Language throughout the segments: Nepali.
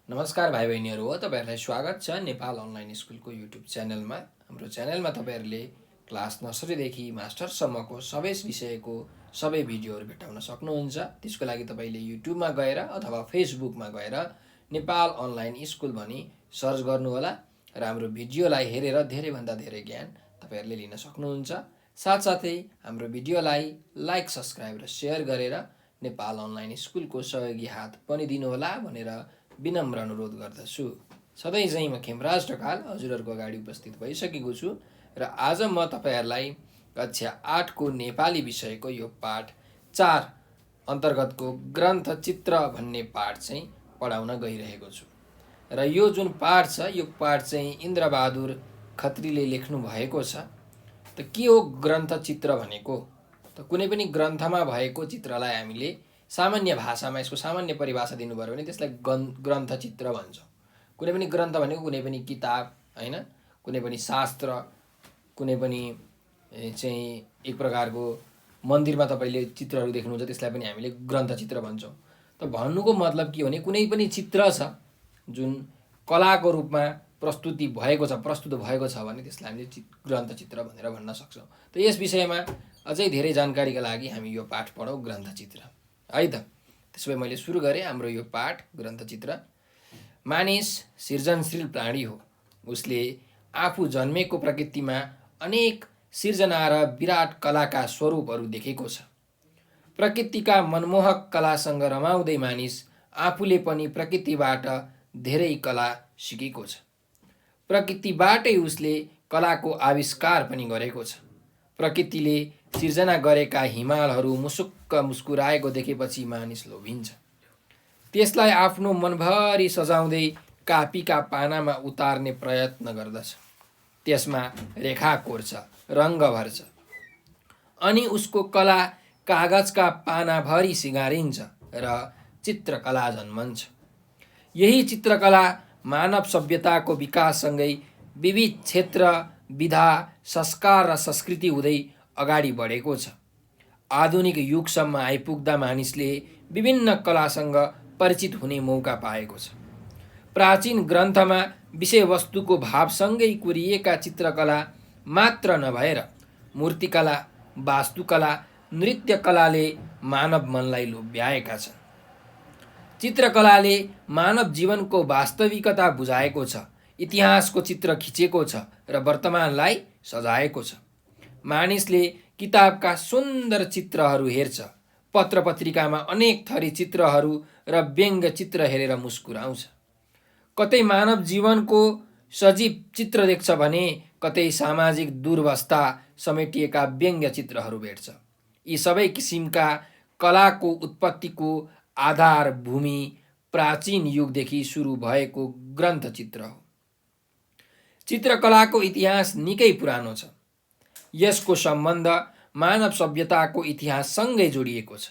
नमस्कार भाइ बहिनीहरू हो, तपाईँहरूलाई स्वागत छ नेपाल अनलाइन स्कुलको युट्युब च्यानलमा। हाम्रो च्यानलमा तपाईँहरूले क्लास नर्सरीदेखि मास्टरसम्मको सबै विषयको सबै भिडियोहरू भेटाउन सक्नुहुन्छ। त्यसको लागि तपाईँले युट्युबमा गएर अथवा फेसबुकमा गएर नेपाल अनलाइन स्कुल भनी सर्च गर्नुहोला र हाम्रो भिडियोलाई हेरेर धेरैभन्दा धेरै ज्ञान तपाईँहरूले लिन सक्नुहुन्छ। साथसाथै हाम्रो भिडियोलाई लाइक, सब्सक्राइब र सेयर गरेर नेपाल अनलाइन स्कुलको सहयोगी हात पनि दिनुहोला भनेर विनम्र अनुरोध गर्दछु। सधैँ चाहिँ म खेमराज ढकाल हजुरहरूको अगाडि उपस्थित भइसकेको छु र आज म तपाईँहरूलाई कक्षा 8को नेपाली विषयको यो पाठ 4 अन्तर्गतको ग्रन्थ चित्र भन्ने पाठ चाहिँ पढाउन गइरहेको छु। र यो जुन पाठ छ यो पाठ चाहिँ इन्द्रबहादुर खत्रीले लेख्नु भएको छ। त के हो ग्रन्थ चित्र भनेको? त कुनै पनि ग्रन्थमा भएको चित्रलाई हामीले सामान्य भाषामा यसको सामान्य परिभाषा दिनु पर्यो भने त्यसलाई ग्रन्थ चित्र भन्छौँ। कुनै पनि ग्रन्थ भनेको कुनै पनि किताब हैन, कुनै पनि शास्त्र, कुनै पनि चाहिँ एक प्रकारको मन्दिरमा तपाईँले चित्रहरू देख्नुहुन्छ त्यसलाई पनि हामीले ग्रन्थ चित्र भन्छौँ। त भन्नुको मतलब के हो भने कुनै पनि चित्र छ जुन कलाको रूपमा प्रस्तुत भएको छ भने त्यसलाई हामीले ग्रन्थ चित्र भनेर भन्न सक्छौँ। त यस विषयमा अझै धेरै जानकारीका लागि हामी यो पाठ पढौँ ग्रन्थ चित्र है त। त्यसो भए मैले सुरु गरेँ हाम्रो यो पाठ ग्रन्थचित्र। मानिस सृजनशील प्राणी हो। उसले आफू जन्मेको प्रकृतिमा अनेक सिर्जना र विराट कलाका स्वरूपहरू देखेको छ। प्रकृतिका मनमोहक कलासँग रमाउँदै मानिस आफूले पनि प्रकृतिबाट धेरै कला सिकेको छ। प्रकृतिबाटै उसले कलाको आविष्कार पनि गरेको छ। प्रकृतिले सिर्जना गरेका हिमालहरू मुसुक्क मुस्कुराएको देखेपछि मानिस लोभिन्छ। त्यसलाई आफ्नो मनभरि सजाउँदै कापीका पानामा उतार्ने प्रयत्न गर्दछ। त्यसमा रेखा कोर्छ, रङ्ग भर्छ, अनि उसको कला कागजका पानाभरि सिँगारिन्छ र चित्रकला जन्मन्छ। यही चित्रकला मानव सभ्यताको विकाससँगै विविध क्षेत्र, विधा, संस्कार र संस्कृति हुँदै अगाडि बढेको छ। आधुनिक युगसम्म आइपुग्दा मानिसले विभिन्न कलासँग परिचित हुने मौका पाएको छ। प्राचीन ग्रन्थमा विषयवस्तुको भावसँगै कोरिएका चित्रकला मात्र नभएर मूर्तिकला, वास्तुकला, नृत्यकलाले मानव मनलाई लोभ्याएका छन्। चित्रकलाले मानव जीवनको वास्तविकता बुझाएको छ, इतिहासको चित्र खिचेको छ र वर्तमानलाई सजाएको छ। मानिसले किताबका सुन्दर चित्रहरू हेर्छ, पत्र पत्रिकामा अनेक थरी चित्रहरू र व्यङ्ग्य चित्र हेरेर मुस्कुराउँछ। कतै मानव जीवनको सजीव चित्र देख्छ भने कतै सामाजिक दुर्वस्था समेटिएका व्यङ्ग्य चित्रहरू भेट्छ। यी सबै किसिमका कलाको उत्पत्तिको आधार भूमि प्राचीन युगदेखि सुरु भएको ग्रन्थ चित्र हो। चित्रकलाको इतिहास निकै पुरानो छ। यसको सम्बन्ध मानव सभ्यताको इतिहाससँगै जोडिएको छ।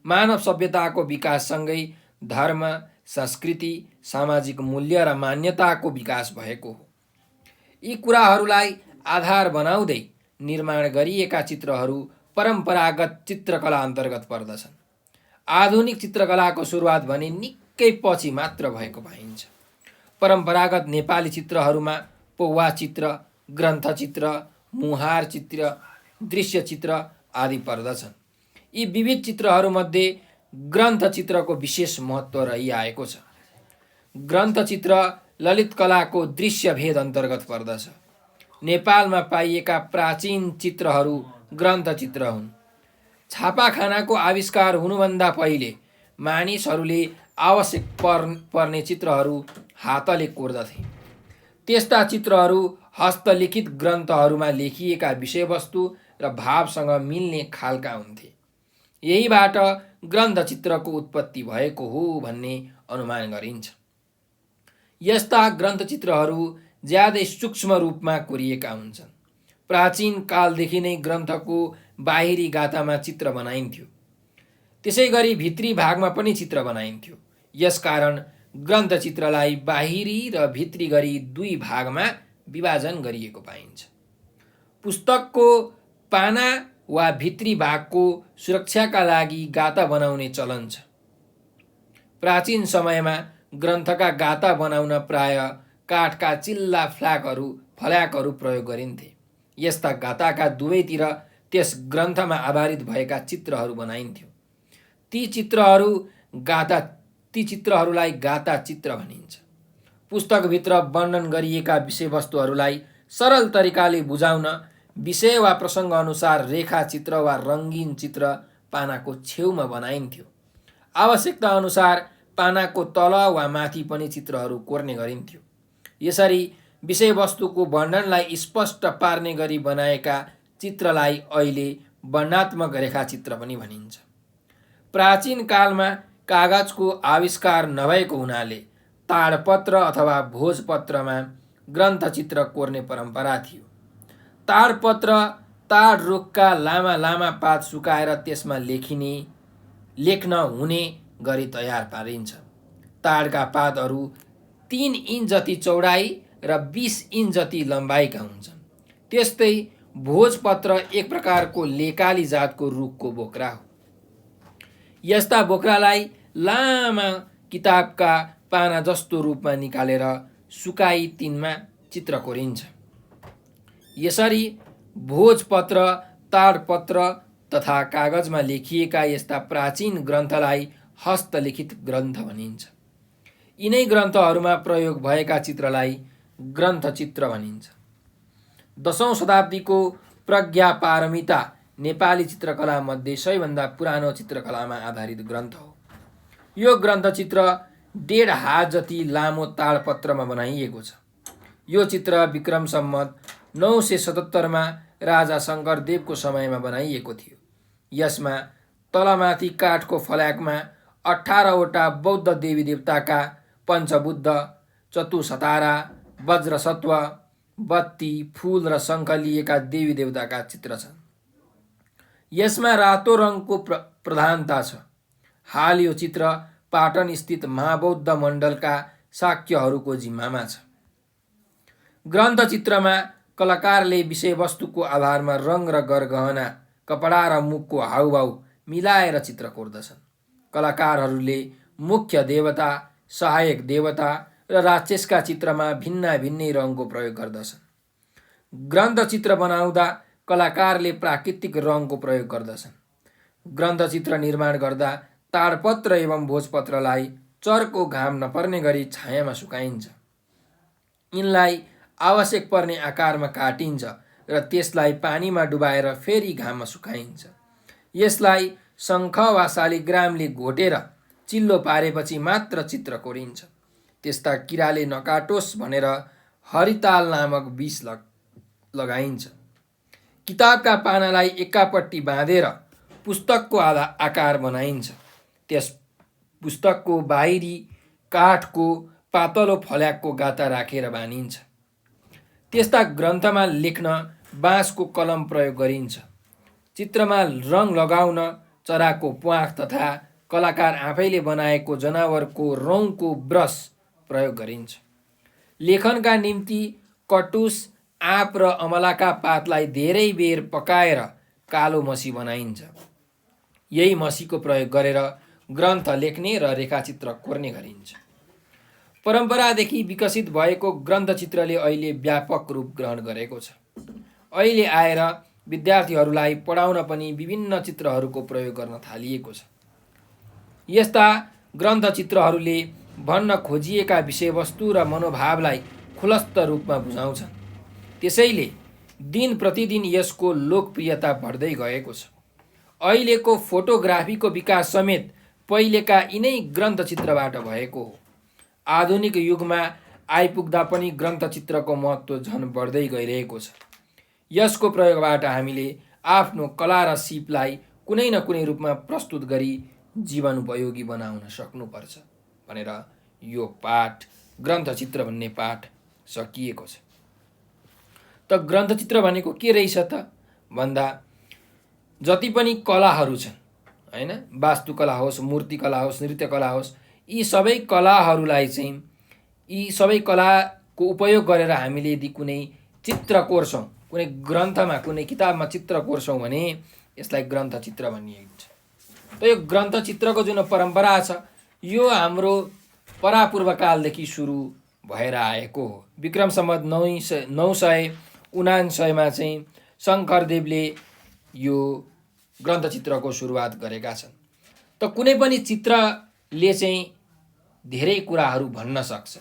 मानव सभ्यताको विकाससँगै धर्म, संस्कृति, सामाजिक मूल्य र मान्यताको विकास भएको हो। यी कुराहरूलाई आधार बनाउँदै निर्माण गरिएका चित्रहरू परम्परागत चित्रकला अन्तर्गत पर्दछन्। आधुनिक चित्रकलाको सुरुवात भने निकै पछि मात्र भएको पाइन्छ। परम्परागत नेपाली चित्रहरूमा पौवा चित्र, ग्रन्थचित्र, मुहार चित्र, दृश्य चित्र आदि पर्दछन्। यी विविध चित्रहरूमध्ये ग्रन्थचित्रको विशेष महत्त्व रहिआएको छ। ग्रन्थचित्र ललित कलाको दृश्य भेद अन्तर्गत पर्दछ। नेपालमा पाइएका प्राचीन चित्रहरू ग्रन्थचित्र हुन्। छापाखानाको आविष्कार हुनुभन्दा पहिले मानिसहरूले आवश्यक पर्ने चित्रहरू हातले कोर्दथे। त्यस्ता चित्रहरू हस्तलिखित ग्रन्थहरूमा लेखिएका विषयवस्तु र भावसँग मिल्ने खालका हुन्थे। यहीबाट ग्रन्थचित्रको उत्पत्ति भएको हो भन्ने अनुमान गरिन्छ। यस्ता ग्रन्थचित्रहरू ज्यादै सूक्ष्म रूपमा कोरिएका हुन्छन्। प्राचीन कालदेखि नै ग्रन्थको बाहिरी गातामा चित्र बनाइन्थ्यो। त्यसै गरी भित्री भागमा पनि चित्र बनाइन्थ्यो। यसकारण ग्रन्थचित्रलाई बाहिरी र भित्री गरी दुई भागमा विभाजन गरिएको पाइन्छ। पुस्तकको पाना वा भित्री भागको सुरक्षाका लागि गाता बनाउने चलन छ। प्राचीन समयमा ग्रन्थका गाता बनाउन प्राय काठका चिल्ला फल्याकहरू प्रयोग गरिन्थे। यस्ता गाताका दुवैतिर त्यस ग्रन्थमा आधारित भएका चित्रहरू बनाइन्थ्यो। ती चित्रहरूलाई गाता चित्र भनिन्छ। पुस्तकभित्र वर्णन गरिएका विषयवस्तुहरूलाई सरल तरिकाले बुझाउन विषय वा प्रसङ्ग अनुसार रेखा चित्र वा रङ्गीन चित्र पानाको छेउमा बनाइन्थ्यो। आवश्यकता अनुसार पानाको तल वा माथि पनि चित्रहरू कोर्ने गरिन्थ्यो। यसरी विषयवस्तुको वर्णनलाई स्पष्ट पार्ने गरी बनाएका चित्रलाई अहिले वर्णनात्मक रेखाचित्र पनि भनिन्छ। प्राचीन कालमा कागजको आविष्कार नभएको हुनाले ताडपत्र अथवा भोजपत्रमा ग्रन्थचित्र कोर्ने परम्परा थियो। ताडपत्र ताड रुखका लामा लामा पात सुकाएर त्यसमा लेख्न हुने गरी तयार पारिन्छ। ताडका पातहरू 3 इन्च जति चौडाइ र 20 इन्च जति लम्बाइका हुन्छन्। त्यस्तै भोजपत्र एक प्रकारको लेकाली जातको रुखको बोक्रा हो। यस्ता बोक्रालाई लामा किताबका पाना जस्तो रूपमा निकालेर सुकाई तिनमा चित्र कोरिन्छ। यसरी भोजपत्र, ताडपत्र तथा कागजमा लेखिएका यस्ता प्राचीन ग्रन्थलाई हस्तलिखित ग्रन्थ भनिन्छ। यिनै ग्रन्थहरूमा प्रयोग भएका चित्रलाई ग्रन्थचित्र भनिन्छ। 10औं शताब्दीको प्रज्ञापारमिता नेपाली चित्रकला मध्ये सबैभन्दा पुरानो चित्रकलामा आधारित ग्रन्थ हो। यो ग्रन्थचित्र 1.5 हात जति लामो ताडपत्रमा बनाइएको छ। यो चित्र विक्रम सम्वत 977 राजा शङ्करदेवको समयमा बनाइएको थियो। यसमा तलमाथि काठको फल्याकमा 18वटा बौद्ध देवी देवताका पञ्चबुद्ध, चतुसतारा, वज्रसत्व, बत्ती, फूल र शङ्ख लिएका देवी देवताका चित्र छन्। यसमा रातो रङको प्रधानता छ। हाल यो चित्र पाटन स्थित महाबौद्ध मण्डलका शाक्यहरूको जिम्मामा छ। ग्रन्थचित्रमा कलाकारले विषयवस्तुको आधारमा रङ र गरगहना, कपडा र मुखको हाउभाउ मिलाएर चित्र कोर्दछन्। कलाकारहरूले मुख्य देवता, सहायक देवता र राक्षसका चित्रमा भिन्नै रङको प्रयोग गर्दछन्। ग्रन्थचित्र बनाउँदा कलाकारले प्राकृतिक रङको प्रयोग गर्दछन्। ग्रन्थचित्र निर्माण गर्दा ताडपत्र एवं भोजपत्रलाई चर्को घाम नपर्ने गरी छायामा सुकाइन्छ। यिनलाई आवश्यक पर्ने आकारमा काटिन्छ र त्यसलाई पानीमा डुबाएर फेरि घाममा सुकाइन्छ। यसलाई शङ्ख वा शालिग्रामले घोटेर चिल्लो पारेपछि मात्र चित्र कोरिन्छ। त्यस्ता किराले नकाटोस् भनेर हरिताल नामक विष लगाइन्छ। किताबका पानालाई एकापट्टि बाँधेर पुस्तकको आकार बनाइन्छ। त्यस पुस्तकको बाहिरी काठको पातलो फल्याकको गाता राखेर बानिन्छ। त्यस्ता ग्रन्थमा लेख्न बाँसको कलम प्रयोग गरिन्छ। चित्रमा रङ लगाउन चराको प्वाँख तथा कलाकार आफैले बनाएको जनावरको रौँको ब्रस प्रयोग गरिन्छ। लेखनका निम्ति कटुस, आँप र अमलाका पातलाई धेरै बेर पकाएर कालो मसी बनाइन्छ। यही मसीको प्रयोग गरेर ग्रन्थ लेख्ने र रेखाचित्र कोर्ने गरिन्छ। परम्परादेखि विकसित भएको ग्रन्थचित्रले अहिले व्यापक रूप ग्रहण गरेको छ। अहिले आएर विद्यार्थीहरूलाई पढाउन पनि विभिन्न चित्रहरूको प्रयोग गर्न थालिएको छ। यस्ता ग्रन्थचित्रहरूले भन्न खोजिएका विषयवस्तु र मनोभावलाई खुलस्त रूपमा बुझाउँछन्। त्यसैले दिन प्रतिदिन यसको लोकप्रियता बढ्दै गएको छ। अहिलेको फोटोग्राफीको विकास समेत पहिलेका यिनै ग्रन्थचित्रबाट भएको हो। आधुनिक युगमा आइपुग्दा पनि ग्रन्थचित्रको महत्त्व झन बढ्दै गइरहेको छ। यसको प्रयोगबाट हामीले आफ्नो कला र सिपलाई कुनै न कुनै रूपमा प्रस्तुत गरी जीवन उपयोगी बनाउन सक्नुपर्छ भनेर यो पाठ, ग्रन्थचित्र भन्ने पाठ सकिएको छ। त ग्रन्थचित्र भनेको के रहेछ त भन्दा जति पनि कलाहरू छन्, हैन, वास्तुकला होस्, मूर्तिकला होस्, नृत्यकला होस्, यी सबै कलाहरूलाई चाहिँ यी सबै कलाको उपयोग गरेर हामीले यदि कुनै चित्र कोर्छौँ, कुनै ग्रन्थमा, कुनै किताबमा चित्र कोर्छौँ भने यसलाई ग्रन्थचित्र भनिन्छ। त यो ग्रन्थचित्रको जुन परम्परा छ यो हाम्रो परापूर्वकालदेखि सुरु भएर आएको हो। विक्रम सम्वत 979 चाहिँ शङ्करदेवले यो ग्रन्थचित्रको सुरुवात गरेका छन्। त कुनै पनि चित्रले चाहिँ धेरै कुराहरू भन्न सक्छ।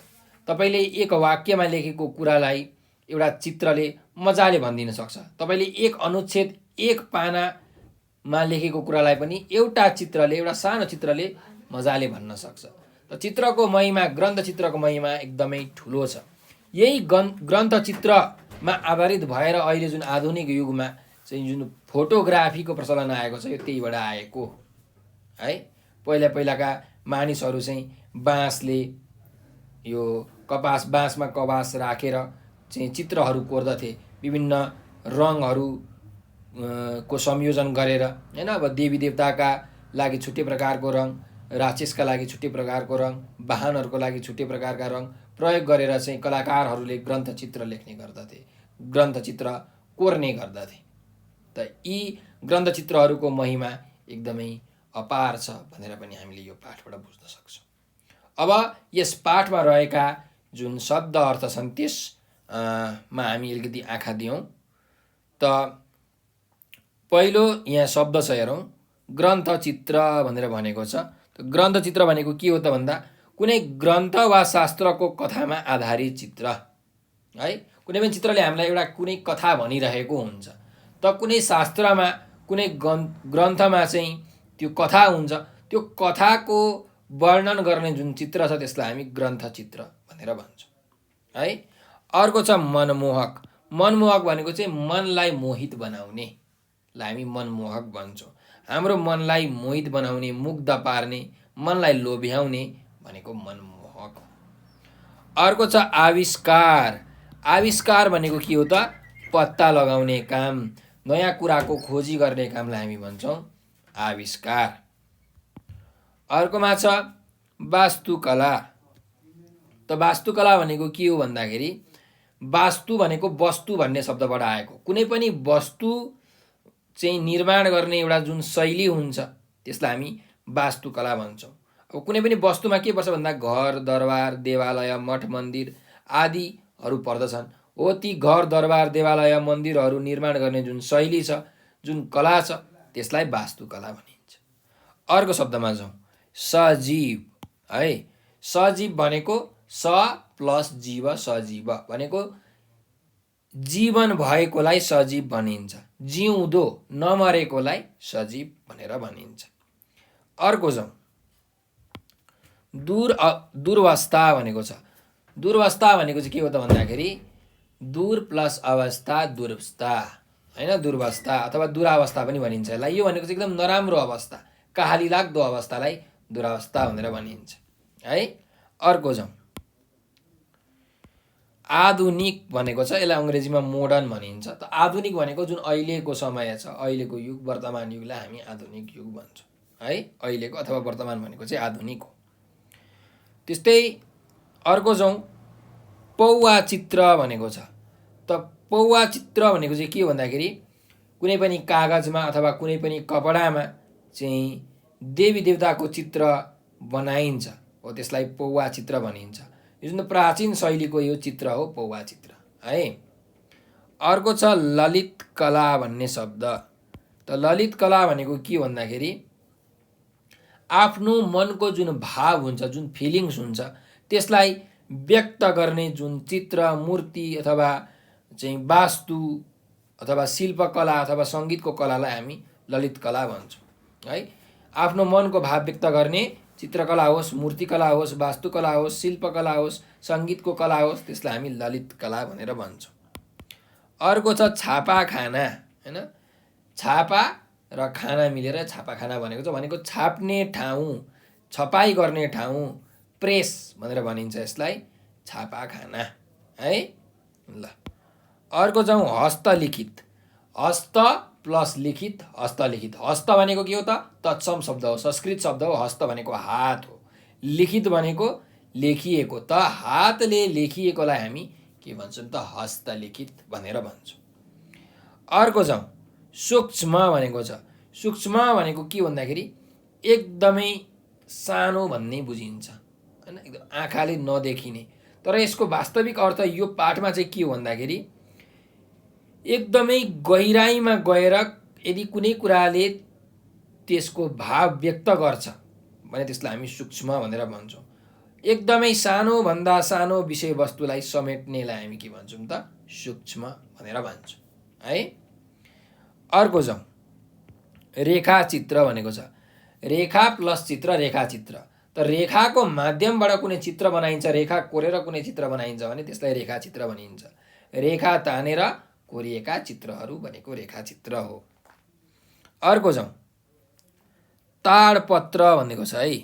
तपाईँले एक वाक्यमा लेखेको कुरालाई एउटा चित्रले मजाले भनिदिन सक्छ। तपाईँले एक अनुच्छेद एक पानामा लेखेको कुरालाई पनि एउटा चित्रले, एउटा सानो चित्रले मजाले भन्न सक्छ। त चित्रको महिमा, ग्रन्थचित्रको महिमा एकदमै ठुलो छ। यही ग्रन्थचित्रमा आधारित भएर अहिले जुन आधुनिक युगमा चाहिँ जुन फोटोग्राफीको प्रचलन आएको छ, यो त्यहीबाट आएको है। पहिलाका मानिसहरू चाहिँ बाँसले, यो बाँसमा कपास राखेर चाहिँ चित्रहरू कोर्दथे, विभिन्न रङहरू को संयोजन गरेर हैन। अब देवी देवताका लागि छुट्टै प्रकारको रङ, राक्षसका लागि छुट्टै प्रकारको रङ, वाहनहरूको लागि छुट्टै प्रकारका रङ प्रयोग गरेर चाहिँ कलाकारहरूले ग्रन्थचित्र लेख्ने गर्दथे, ग्रन्थचित्र कोर्ने गर्दथे। त यी ग्रन्थचित्रहरूको महिमा एकदमै अपार छ भनेर पनि हामीले यो पाठबाट बुझ्न सक्छौँ। अब यस पाठमा रहेका जुन शब्द अर्थ छन् त्यसमा हामी अलिकति आँखा दियौँ। त पहिलो यहाँ शब्द छ, हेरौँ, ग्रन्थचित्र भनेर भनेको छ। ग्रन्थचित्र भनेको के हो त भन्दा कुनै ग्रन्थ वा शास्त्रको कथामा आधारित चित्र है। कुनै पनि चित्रले हामीलाई एउटा कुनै कथा भनिरहेको हुन्छ। त कुनै शास्त्रमा, कुनै ग्रन्थमा चाहिँ त्यो कथा हुन्छ। त्यो कथाको वर्णन गर्ने जुन चित्र छ त्यसलाई हामी ग्रन्थचित्र भनेर भन्छौँ है। अर्को छ मनमोहक। मनमोहक भनेको चाहिँ मनलाई मोहित बनाउनेलाई हामी मनमोहक भन्छौँ। हाम्रो मनलाई मोहित बनाउने, मुग्ध पार्ने, मनलाई लोभ्याउने भनेको मनमोहक हो। अर्को छ आविष्कार। आविष्कार भनेको के हो त? पत्ता लगाउने काम, नयाँ कुराको खोजी गर्ने कामलाई हामी भन्छौँ आविष्कार। अर्कोमा छ वास्तुकला। त वास्तुकला भनेको के हो भन्दाखेरि वास्तु भनेको वस्तु भन्ने शब्दबाट आएको। कुनै पनि वस्तु चाहिँ निर्माण गर्ने एउटा जुन शैली हुन्छ त्यसलाई हामी वास्तुकला भन्छौँ। अब कुनै पनि वस्तुमा के पर्छ भन्दा घर, दरबार, देवालय, मठ, मन्दिर आदिहरू पर्दछन्। हो ती घर, दरबार, देवालय, मन्दिरहरू निर्माण गर्ने जुन शैली छ, जुन कला छ त्यसलाई वास्तुकला भनिन्छ। अर्को शब्दमा जाउँ, सजीव है। सजीव भनेको स प्लस जीव, सजीव भनेको जीवन भएकोलाई सजीव भनिन्छ, जिउँदो नमरेकोलाई सजीव भनेर भनिन्छ। अर्को जाउँ, दुर्वस्था भनेको छ। दुर्वस्था भनेको चाहिँ के हो त भन्दाखेरि दूर प्लस अवस्था, दुर्वस्था हैन। दुर्वस्था अथवा दुरावस्था पनि भनिन्छ यसलाई। यो भनेको चाहिँ एकदम नराम्रो अवस्था, कहाली लाग्दो अवस्थालाई दुरावस्था भनेर भनिन्छ है। अर्को जाउँ, आधुनिक भनेको छ, यसलाई अङ्ग्रेजीमा मोडर्न भनिन्छ। त आधुनिक भनेको जुन अहिलेको समय छ, अहिलेको युग, वर्तमान युगलाई हामी आधुनिक युग भन्छौँ है। अहिलेको अथवा वर्तमान भनेको चाहिँ आधुनिक हो। त्यस्तै अर्को जाउँ, पौवा चित्र भनेको छ। त पौवा चित्र भनेको चाहिँ के हो भन्दाखेरि कुनै पनि कागजमा अथवा कुनै पनि कपडामा चाहिँ देवी देवताको चित्र बनाइन्छ हो, त्यसलाई पौवा चित्र भनिन्छ। यो जुन प्राचीन शैलीको यो चित्र हो पौवा चित्र है। अर्को छ ललित कला भन्ने शब्द। त ललित कला भनेको के भन्दाखेरि आफ्नो मनको जुन भाव हुन्छ, जुन फिलिङ्स हुन्छ त्यसलाई व्यक्त गर्ने जुन चित्र, मूर्ति अथवा चाहिँ वास्तु अथवा शिल्पकला अथवा सङ्गीतको कलालाई हामी ललित कला भन्छौँ है। आफ्नो मनको भाव व्यक्त गर्ने चित्रकला होस्, मूर्तिकला होस्, वास्तुकला होस्, शिल्पकला होस्, सङ्गीतको कला होस्, त्यसलाई हामी ललित कला भनेर भन्छौँ। अर्को छ छापाखाना हैन। छापा र खाना मिलेर छापाखाना भनेको छ। भनेको छाप्ने ठाउँ, छपाई गर्ने ठाउँ, प्रेस भनेर भनिन्छ यसलाई छापाखाना है। ल अर्को जाउँ, हस्तलिखित। हस्त प्लस लिखित, हस्तलिखित। हस्त भनेको के हो त? तत्सम शब्द हो, संस्कृत शब्द हो। हस्त भनेको हात हो, लिखित भनेको लेखिएको। त हातले लेखिएकोलाई हामी के भन्छौँ त? हस्तलिखित भनेर भन्छौँ। अर्को जाउँ, सूक्ष्म भनेको छ। सूक्ष्म भनेको के भन्दाखेरि एकदमै सानो भन्ने बुझिन्छ हैन। हैन, एकदम आँखाले नदेखिने। तर यसको वास्तविक अर्थ यो पाठमा चाहिँ के हो भन्दाखेरि एकदमै गहिराइमा गएर यदि कुनै कुराले त्यसको भाव व्यक्त गर्छ भने त्यसलाई हामी सूक्ष्म भनेर भन्छौँ। एकदमै सानोभन्दा सानो विषयवस्तुलाई समेट्नेलाई हामी के भन्छौँ त? सूक्ष्म भनेर भन्छौँ है। अर्को जाउँ, रेखाचित्र भनेको छ। रेखा प्लस चित्र, रेखाचित्र। त रेखाको माध्यमबाट कुनै चित्र बनाइन्छ, रेखा कोरेर कुनै चित्र बनाइन्छ भने त्यसलाई रेखाचित्र भनिन्छ। रेखा तानेर कोरिएका चित्रहरू भनेको रेखाचित्र हो। अर्को जाउँ, ताडपत्र भनेको छ है।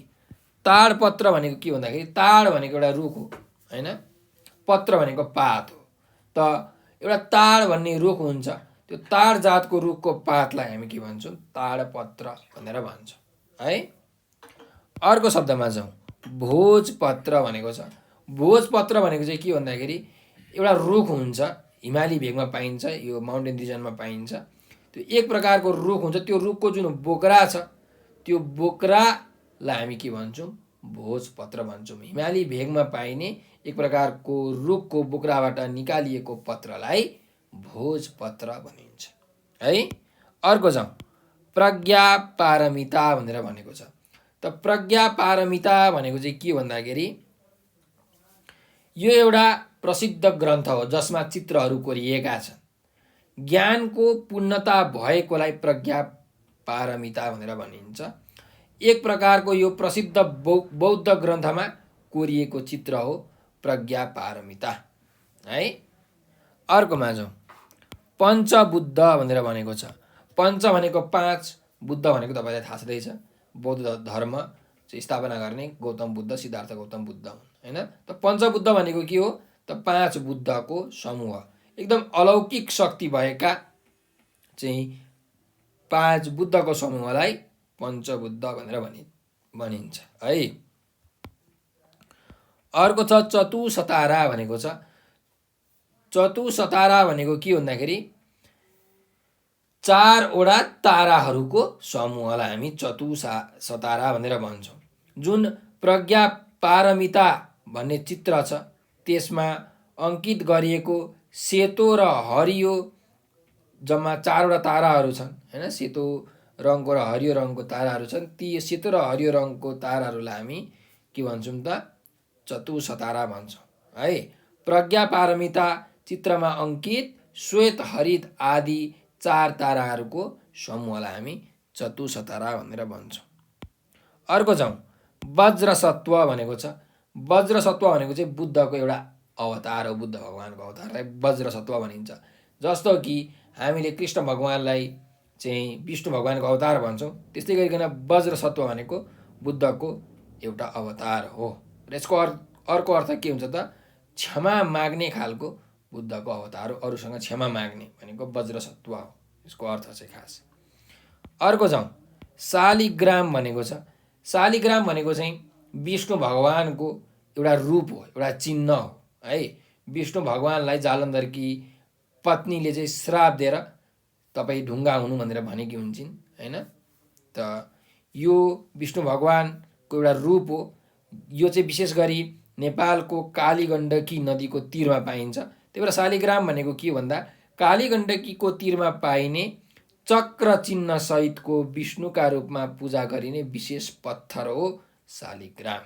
ताडपत्र भनेको के भन्दाखेरि ताड भनेको एउटा रुख हो हैन, पत्र भनेको पात हो। त एउटा ताड भन्ने रुख हुन्छ, त्यो ताड जातको रुखको पातलाई हामी के भन्छौँ? ताडपत्र भनेर भन्छौँ है। अर्को शब्दमा जाउँ, भोजपत्र भनेको छ। भोजपत्र भनेको चाहिँ के भन्दाखेरि एउटा रुख हुन्छ, हिमाली भेगमा पाइन्छ, यो माउन्टेन रिजनमा पाइन्छ। त्यो एक प्रकारको रुख हुन्छ, त्यो रुखको जुन बोक्रा छ त्यो बोक्रालाई हामी के भन्छौँ? भोजपत्र भन्छौँ। हिमाली भेगमा पाइने एक प्रकारको रुखको बोक्राबाट निकालिएको पत्रलाई भोजपत्र भनिन्छ है। अर्को जाउँ, प्रज्ञापारमिता भनेर भनेको छ। त प्रज्ञापारमिता भनेको चाहिँ के भन्दाखेरि यो एउटा प्रसिद्ध ग्रन्थ हो जसमा चित्रहरू कोरिएका छन्। ज्ञानको पूर्णता भएकोलाई प्रज्ञापारमिता भनेर भनिन्छ। एक प्रकारको यो प्रसिद्ध बौद्ध ग्रन्थमा कोरिएको चित्र हो प्रज्ञापारमिता है। अर्कोमा जाउँ, पञ्चबुद्ध भनेर भनेको छ। पञ्च भनेको 5, बुद्ध भनेको तपाईँलाई थाहा छँदैछ, बौद्ध धर्म चाहिँ स्थापना गर्ने गौतम बुद्ध, सिद्धार्थ गौतम बुद्ध हुन् हैन। त पञ्चबुद्ध भनेको के हो त? 5 बुद्धको समूह, एकदम अलौकिक शक्ति भएका चाहिँ 5 बुद्धको समूहलाई पञ्चबुद्ध भनेर भनिन्छ है। अर्को छ चतुसतारा भनेको छ। चतुसतारा भनेको के भन्दाखेरि 4वटा ताराहरूको समूहलाई हामी चतुसतारा भनेर भन्छौँ। जुन प्रज्ञापारमिता भन्ने चित्र छ त्यसमा अङ्कित गरिएको सेतो र हरियो जम्मा 4वटा ताराहरू छन् हैन। सेतो रङको र हरियो रङको ताराहरू छन्। ती सेतो र हरियो रङको ताराहरूलाई हामी के भन्छौँ त? चतुसतारा भन्छौँ है। प्रज्ञापारमिता चित्रमा अङ्कित श्वेत हरित आदि 4 ताराहरूको समूहलाई हामी चतुसतारा भनेर भन्छौँ। अर्को जाउँ, वज्रसत्व भनेको छ। वज्रसत्व भनेको चाहिँ बुद्धको एउटा अवतार हो, बुद्ध भगवानको अवतारलाई वज्रसत्व भनिन्छ। जस्तो कि हामीले कृष्ण भगवानलाई चाहिँ विष्णु भगवानको अवतार भन्छौँ, त्यस्तै गरिकन वज्रसत्व भनेको बुद्धको एउटा अवतार हो। र यसको अर्को अर्थ के हुन्छ त? क्षमा माग्ने खालको बुद्धको अवतार हो, अरूसँग क्षमा माग्ने भनेको वज्रसत्व हो यसको अर्थ चाहिँ खास। अर्को जाउँ, शालिग्राम भनेको छ। शालिग्राम भनेको चाहिँ विष्णु भगवानको एउटा रूप हो, एउटा चिन्ह हो है। विष्णु भगवानलाई जालन्धरकी पत्नीले चाहिँ श्राप दिएर तपाईँ ढुङ्गा हुनु भनेर भनेकी हुन्छन् हैन। त यो विष्णु भगवानको एउटा रूप हो। यो चाहिँ विशेष गरी नेपालको कालीगण्डकी नदीको तीरमा पाइन्छ। त्यही भएर शालिग्राम भनेको के भन्दा कालीगण्डकीको तीरमा पाइने चक्र चिन्ह सहितको विष्णुका रूपमा पूजा गरिने विशेष पत्थर हो शालिग्राम।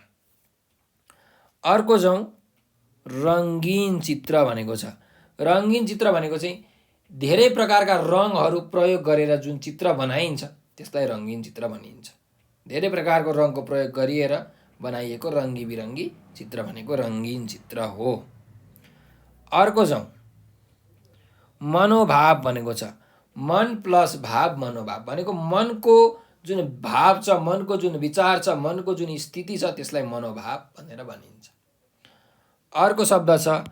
अर्को जाउँ, रङ्गीन चित्र भनेको छ। रङ्गीन चित्र भनेको चाहिँ धेरै प्रकारका रङहरू प्रयोग गरेर जुन चित्र बनाइन्छ त्यसलाई रङ्गीन चित्र भनिन्छ। धेरै प्रकारको रङको प्रयोग गरिएर बनाइएको रङ्गी बिरङ्गी चित्र भनेको रङ्गीन चित्र हो। अर्को जाउँ, मनोभाव भनेको छ। मन प्लस भाव, मनोभाव भनेको मनको जुन भाव छ, मनको जुन विचार छ, मनको जुन स्थिति छ त्यसलाई मनोभाव भनेर भनिन्छ। अर्को शब्द छ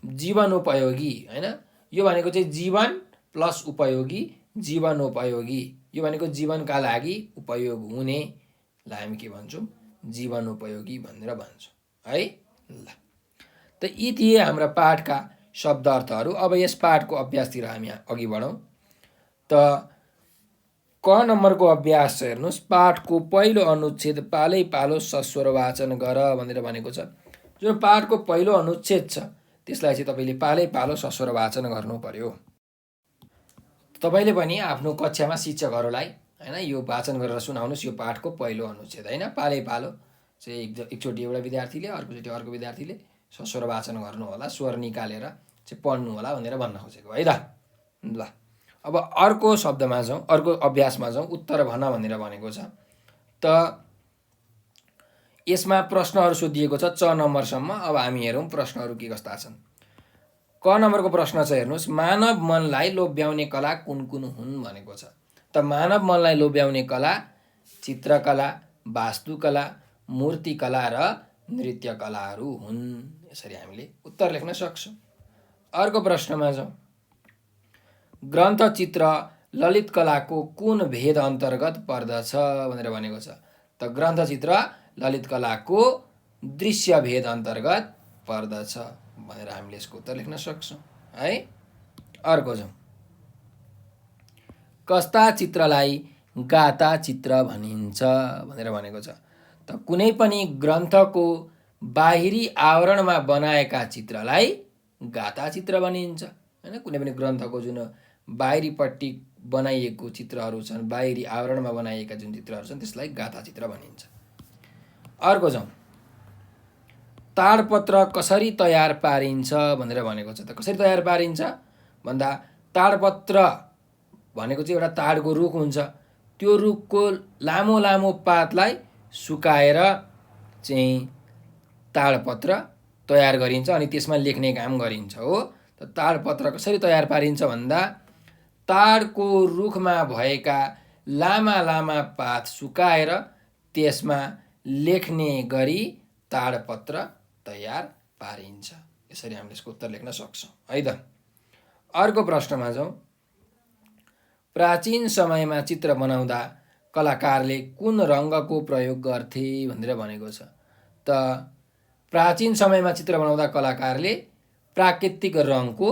जीवनोपयोगी हैन। यो भनेको चाहिँ जीवन प्लस उपयोगी, जीवनोपयोगी। यो भनेको जीवनका लागि उपयोग हुनेलाई हामी के भन्छौँ? जीवनोपयोगी भनेर भन्छौँ है। ल त यी थिए हाम्रा पाठका शब्द अर्थहरू। अब यस पाठको अभ्यासतिर हामी अघि बढौँ। त क नम्बरको अभ्यास छ हेर्नुहोस्। पाठको पहिलो अनुच्छेद पालै पालो सस्वर वाचन गर भनेर भनेको छ। जुन पाठको पहिलो अनुच्छेद छ त्यसलाई चाहिँ तपाईँले पालै पालो सस्वर वाचन गर्नु पर्यो। तपाईँले पनि आफ्नो कक्षामा शिक्षकहरूलाई होइन यो वाचन गरेर सुनाउनुहोस्। यो पाठको पहिलो अनुच्छेद होइन, पालै पालो चाहिँ एकचोटि एउटा विद्यार्थीले अर्कोचोटि अर्को विद्यार्थीले सस्वर वाचन गर्नु होला, स्वर निकालेर चाहिँ पढ्नु होला भनेर भन्न खोजेको है त। ल अब अर्को शब्दमा जाउँ, अर्को अभ्यासमा जाउँ। उत्तर भन भनेर भनेको छ। त यसमा प्रश्नहरू सोधिएको छ 6 नम्बरसम्म। अब हामी हेरौँ प्रश्नहरू के कस्ता छन्। क नम्बरको प्रश्न छ हेर्नुहोस्। मानव मनलाई लोभ्याउने कला कुन कुन हुन् भनेको छ। त मानव मनलाई लोभ्याउने कला चित्रकला, वास्तुकला, मूर्तिकला र नृत्यकलाहरू हुन्। यसरी हामीले उत्तर लेख्न सक्छौँ। अर्को प्रश्नमा जाउँ। ग्रन्थ, चित्र, ललित कलाको कुन भेद अन्तर्गत पर्दछ भनेर भनेको छ। त ग्रन्थ, चित्र, ललित कलाको दृश्य भेद अन्तर्गत पर्दछ भनेर हामीले यसको उत्तर लेख्न सक्छौँ है। अर्को जाउँ। कस्ता चित्रलाई गाता चित्र भनिन्छ भनेर भनेको छ। त कुनै पनि ग्रन्थको बाहिरी आवरणमा बनाएका चित्रलाई गाता चित्र भनिन्छ होइन। कुनै पनि ग्रन्थको जुन बाहिरीपट्टि बनाइएको चित्रहरू छन्, बाहिरी आवरणमा बनाइएका जुन चित्रहरू छन् त्यसलाई गाथा चित्र भनिन्छ। अर्को जाउँ। ताडपत्र कसरी तयार पारिन्छ भनेर भनेको छ। त कसरी तयार पारिन्छ भन्दा ताडपत्र भनेको चाहिँ एउटा ताडको रुख हुन्छ। त्यो रुखको लामो लामो पातलाई सुकाएर चाहिँ ताडपत्र तयार गरिन्छ अनि त्यसमा लेख्ने काम गरिन्छ हो। त ताडपत्र कसरी तयार पारिन्छ भन्दा ताडको रुखमा भएका लामा लामा पात सुकाएर त्यसमा लेख्ने गरी ताडपत्र तयार पारिन्छ। यसरी हामीले यसको उत्तर लेख्न सक्छौँ है त। अर्को प्रश्नमा जाउँ। प्राचीन समयमा चित्र बनाउँदा कलाकारले कुन रङ्गको प्रयोग गर्थे भनेर भनेको छ। त प्राचीन समयमा चित्र बनाउँदा कलाकारले प्राकृतिक रङको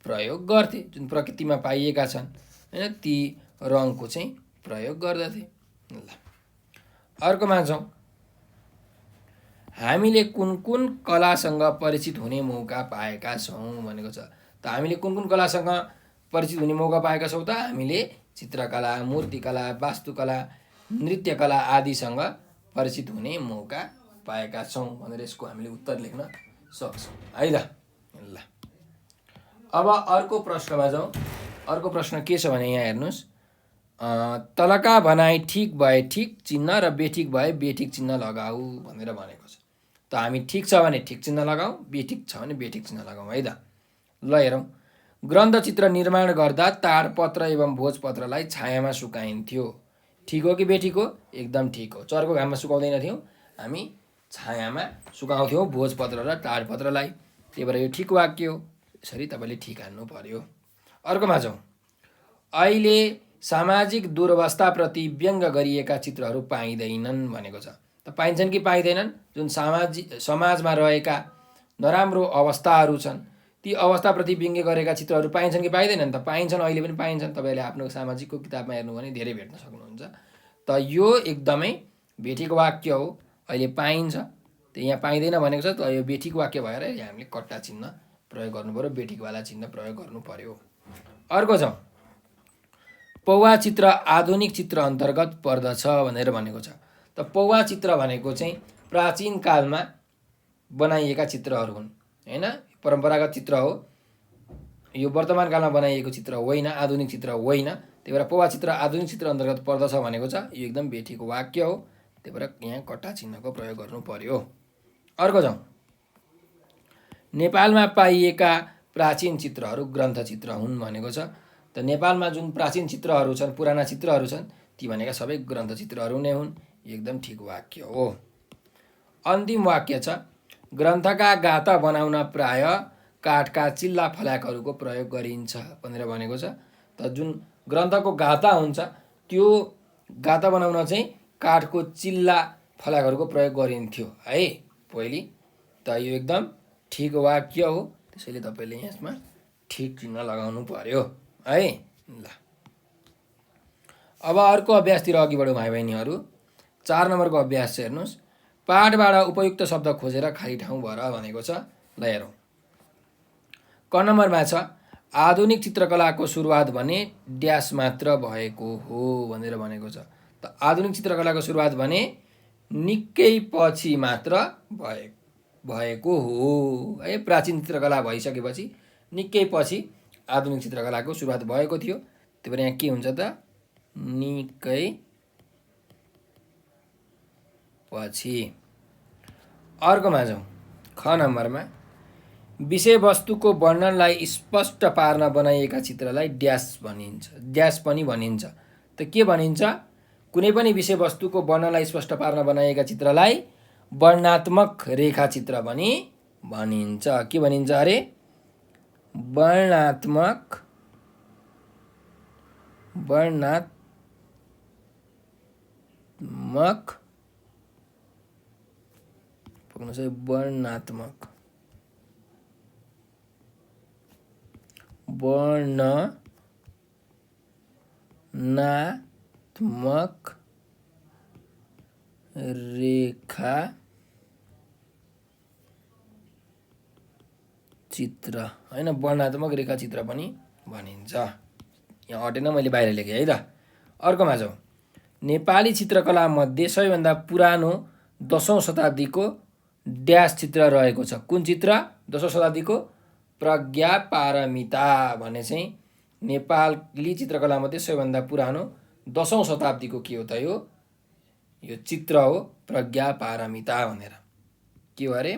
प्रयोग गर्थे। जुन प्रकृतिमा पाइएका छन् होइन ती रङको चाहिँ प्रयोग गर्दथे। ल अर्कोमा जाउँ। हामीले कुन कुन कलासँग परिचित हुने मौका पाएका छौँ भनेको छ। त हामीले कुन कुन कलासँग परिचित हुने मौका पाएका छौँ त हामीले चित्रकला, मूर्तिकला, वास्तुकला, नृत्यकला आदिसँग परिचित हुने मौका पाएका छौँ भनेर यसको हामीले उत्तर लेख्न सक्छौँ है त। ल अब अर्को प्रश्नमा जाउँ। अर्को प्रश्न के छ भने यहाँ हेर्नुहोस्। तलका भनाइ ठिक भए ठिक चिन्ह र बेठिक भए बेठिक चिन्ह लगाऊ भनेर भनेको छ। त हामी ठिक छ भने ठिक चिन्ह लगाऊ, बेठिक छ भने बेठिक चिन्ह लगाऊ है त। ल हेरौँ। ग्रन्थ चित्र निर्माण गर्दा ताडपत्र एवं भोजपत्रलाई छायामा सुकाइन्थ्यो। ठिक हो कि बेठिक हो? एकदम ठिक हो। चर्को घाममा सुकाउँदैन थियौँ, हामी छायामा सुकाउँथ्यौँ भोजपत्र र ताडपत्रलाई। त्यही भएर यो ठिक वाक्य हो। यसरी तपाईँले ठिक हान्नु पर्यो। अर्कोमा जाउँ। अहिले सामाजिक दुर्वस्थाप्रति व्यङ्ग गरिएका चित्रहरू पाइँदैनन् भनेको छ। त पाइन्छन् कि पाइँदैनन्? जुन समाजमा रहेका नराम्रो अवस्थाहरू छन् ती अवस्थाप्रति व्यङ्ग्य गरेका चित्रहरू पाइन्छन् कि पाइँदैनन्? त पाइन्छन्, अहिले पनि पाइन्छन्। तपाईँले आफ्नो सामाजिकको किताबमा हेर्नु भने धेरै भेट्न सक्नुहुन्छ। त यो एकदमै बेठिक वाक्य हो। अहिले पाइन्छ, त यहाँ पाइँदैन भनेको छ। त यो बेठिक वाक्य भएर हामीले कट्टा चिन्ह प्रयोग गर्नु पर्यो, बेठिकवाला चिन्ह प्रयोग गर्नु पर्यो। अर्को जाउँ। पौवा चित्र आधुनिक चित्र अन्तर्गत पर्दछ भनेर भनेको छ। त पौवा चित्र भनेको चाहिँ प्राचीन कालमा बनाइएका चित्रहरू हुन् होइन। परम्परागत चित्र हो यो, वर्तमान कालमा बनाइएको चित्र होइन, आधुनिक चित्र होइन। त्यही भएर पौवा चित्र आधुनिक चित्र अन्तर्गत पर्दछ भनेको छ। यो एकदम बेठिक वाक्य हो। त्यही भएर यहाँ कट्टा चिन्हको प्रयोग गर्नु पर्यो। अर्को जाउँ। नेपालमा पाइएका प्राचीन चित्रहरू ग्रन्थ चित्र हुन् भनेको छ। त नेपालमा जुन प्राचीन चित्रहरू छन्, पुराना चित्रहरू छन्, ती भनेका सबै ग्रन्थ चित्रहरू नै हुन्। एकदम ठिक वाक्य हो। अन्तिम वाक्य छ। ग्रन्थका गाथा बनाउन प्राय काठका चिल्ला फल्याकहरूको प्रयोग गरिन्छ भनेर भनेको छ। त जुन ग्रन्थको गाथा हुन्छ त्यो गाथा बनाउन चाहिँ काठको चिल्ला फल्याकहरूको प्रयोग गरिन्थ्यो है पहिले। त यो एकदम ठिक वाक्य हो। त्यसैले तपाईँले यसमा ठिक चिन्ह लगाउनु पर्यो है। ल अब अर्को अभ्यासतिर अघि बढौँ भाइ बहिनीहरू। 4 नम्बरको अभ्यास चाहिँ हेर्नुहोस्। पाठबाट उपयुक्त शब्द खोजेर खाली ठाउँ भर भनेको छ। ल हेरौँ। क नम्बरमा छ आधुनिक चित्रकलाको सुरुवात भने ड्यास मात्र भएको हो भनेर भनेको छ। त आधुनिक चित्रकलाको सुरुवात भने निकै पछि मात्र भएको हो है। प्राचीन चित्रकला भइसकेपछि निकै पछि आधुनिक चित्रकलाको सुरुवात भएको थियो। त्यही भएर यहाँ के हुन्छ त निकै पछि। अर्कोमा जाउँ। ख नम्बरमा विषयवस्तुको वर्णनलाई स्पष्ट पार्न बनाइएका चित्रलाई ड्यास भनिन्छ, ड्यास पनि भनिन्छ। त के भनिन्छ? कुनै पनि विषयवस्तुको वर्णनलाई स्पष्ट पार्न बनाइएका चित्रलाई वर्णनात्मक रेखाचित्र पनि भनिन्छ। के भनिन्छ अरे? वर्णनात्मक रेखा चित्र हैन, वर्णनात्मक रेखाचित्र पनि भनिन्छ। यहाँ अटेन, मैले बाहिर लेखेँ है त। अर्कोमा जाउँ। नेपाली चित्रकला मध्ये सबैभन्दा पुरानो 10औं शताब्दीको ड्यास चित्र रहेको छ। कुन चित्र? 10औं शताब्दीको प्रज्ञापारमिता भन्ने चाहिँ नेपाली चित्रकला मध्ये सबैभन्दा पुरानो 10औं शताब्दीको के हो त यो चित्र हो, प्रज्ञापारमिता भनेर। के हो अरे?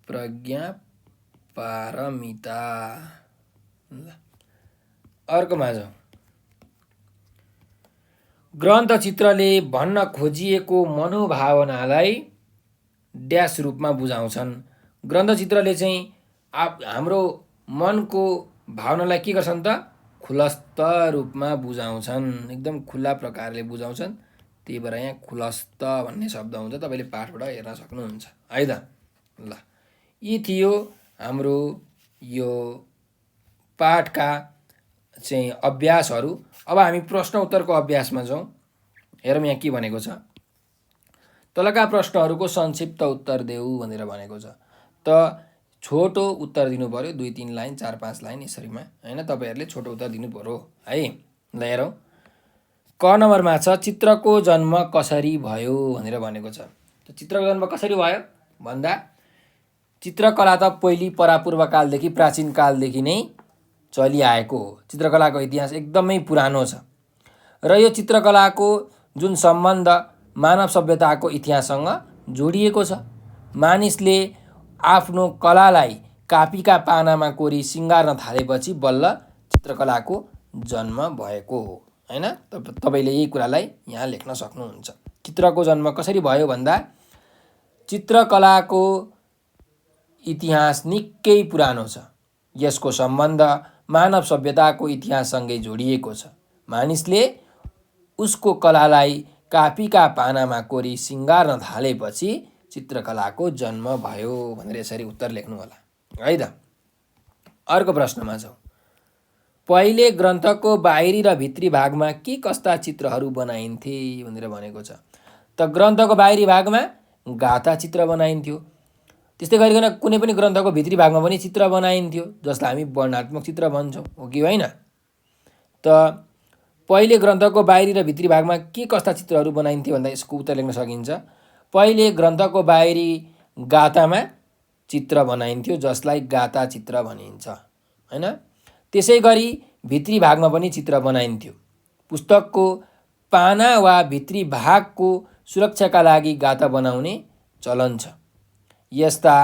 प्रज्ञापारमिता। अर्कोमा जाउँ। ग्रन्थचित्रले भन्न खोजिएको मनोभावनालाई ड्यास रूपमा बुझाउँछन्। ग्रन्थचित्रले चाहिँ हाम्रो मनको भावनालाई के गर्छन् त? खुलस्त रूपमा बुझाउँछन्, एकदम खुला प्रकारले बुझाउँछन्। त्यही भएर यहाँ खुलस्त भन्ने शब्द हुन्छ, तपाईँले पाठबाट हेर्न सक्नुहुन्छ है त। ल, यी थियो हाम्रो यो पाठका चाहिँ अभ्यासहरू। अब हामी प्रश्न उत्तरको अभ्यासमा जाउँ। हेरौँ यहाँ के भनेको छ। तलका प्रश्नहरूको संक्षिप्त उत्तर देऊ भनेर भनेको छ। त छोटो उत्तर दिनु पर्यो, 2-3 लाइन 4-5 लाइन यसरीमा हैन। तपाईँहरूले छोटो उत्तर दिनु पर्यो है। ल हेरौँ। क नम्बरमा छ चित्रको जन्म कसरी भयो भनेर भनेको छ। त चित्रको जन्म कसरी भयो भन्दा चित्रकला त पहिली परापूर्वकालदेखि प्राचीन कालदेखि नै चलिआएको हो। चित्रकलाको इतिहास एकदमै पुरानो छ र यो चित्रकलाको जुन सम्बन्ध मानव सभ्यताको इतिहाससँग जोडिएको छ। मानिसले आफ्नो कलालाई कापीका पानामा कोरी सिँगार्न थालेपछि बल्ल चित्रकलाको जन्म भएको हो हैन। तपाईले यही कुरालाई यहाँ लेख्न सक्नुहुन्छ। चित्रको जन्म कसरी भयो भन्दा चित्रकलाको इतिहास निकै पुरानो छ। यसको सम्बन्ध मानव सभ्यताको इतिहाससँगै जोडिएको छ। मानिसले उसको कलालाई कापीका पानामा कोरी सिँगार्न थालेपछि चित्रकलाको जन्म भयो भनेर यसरी उत्तर लेख्नु होला है त। अर्को प्रश्नमा जाउँ। पहिले ग्रन्थको बाहिरी र भित्री भागमा के कस्ता चित्रहरू बनाइन्थे भनेर भनेको छ। त ग्रन्थको बाहिरी भागमा गाथा चित्र बनाइन्थ्यो। त्यस्तै गरिकन कुनै पनि ग्रन्थको भित्री भागमा पनि चित्र बनाइन्थ्यो, जसलाई हामी वर्णनात्मक चित्र भन्छौँ, हो कि होइन? त पहिले ग्रन्थको बाहिरी र भित्री भागमा के कस्ता चित्रहरू बनाइन्थे भन्दा यसको उत्तर लेख्न सकिन्छ। पहिले ग्रन्थको बाहिरी गाथामा चित्र बनाइन्थ्यो, जसलाई गाथा चित्र भनिन्छ हैन। त्यसै गरी भित्री भागमा पनि चित्र बनाइन्थ्यो। पुस्तकको पाना वा भित्री भागको सुरक्षाका लागि गाथा बनाउने चलन छ। यस्ता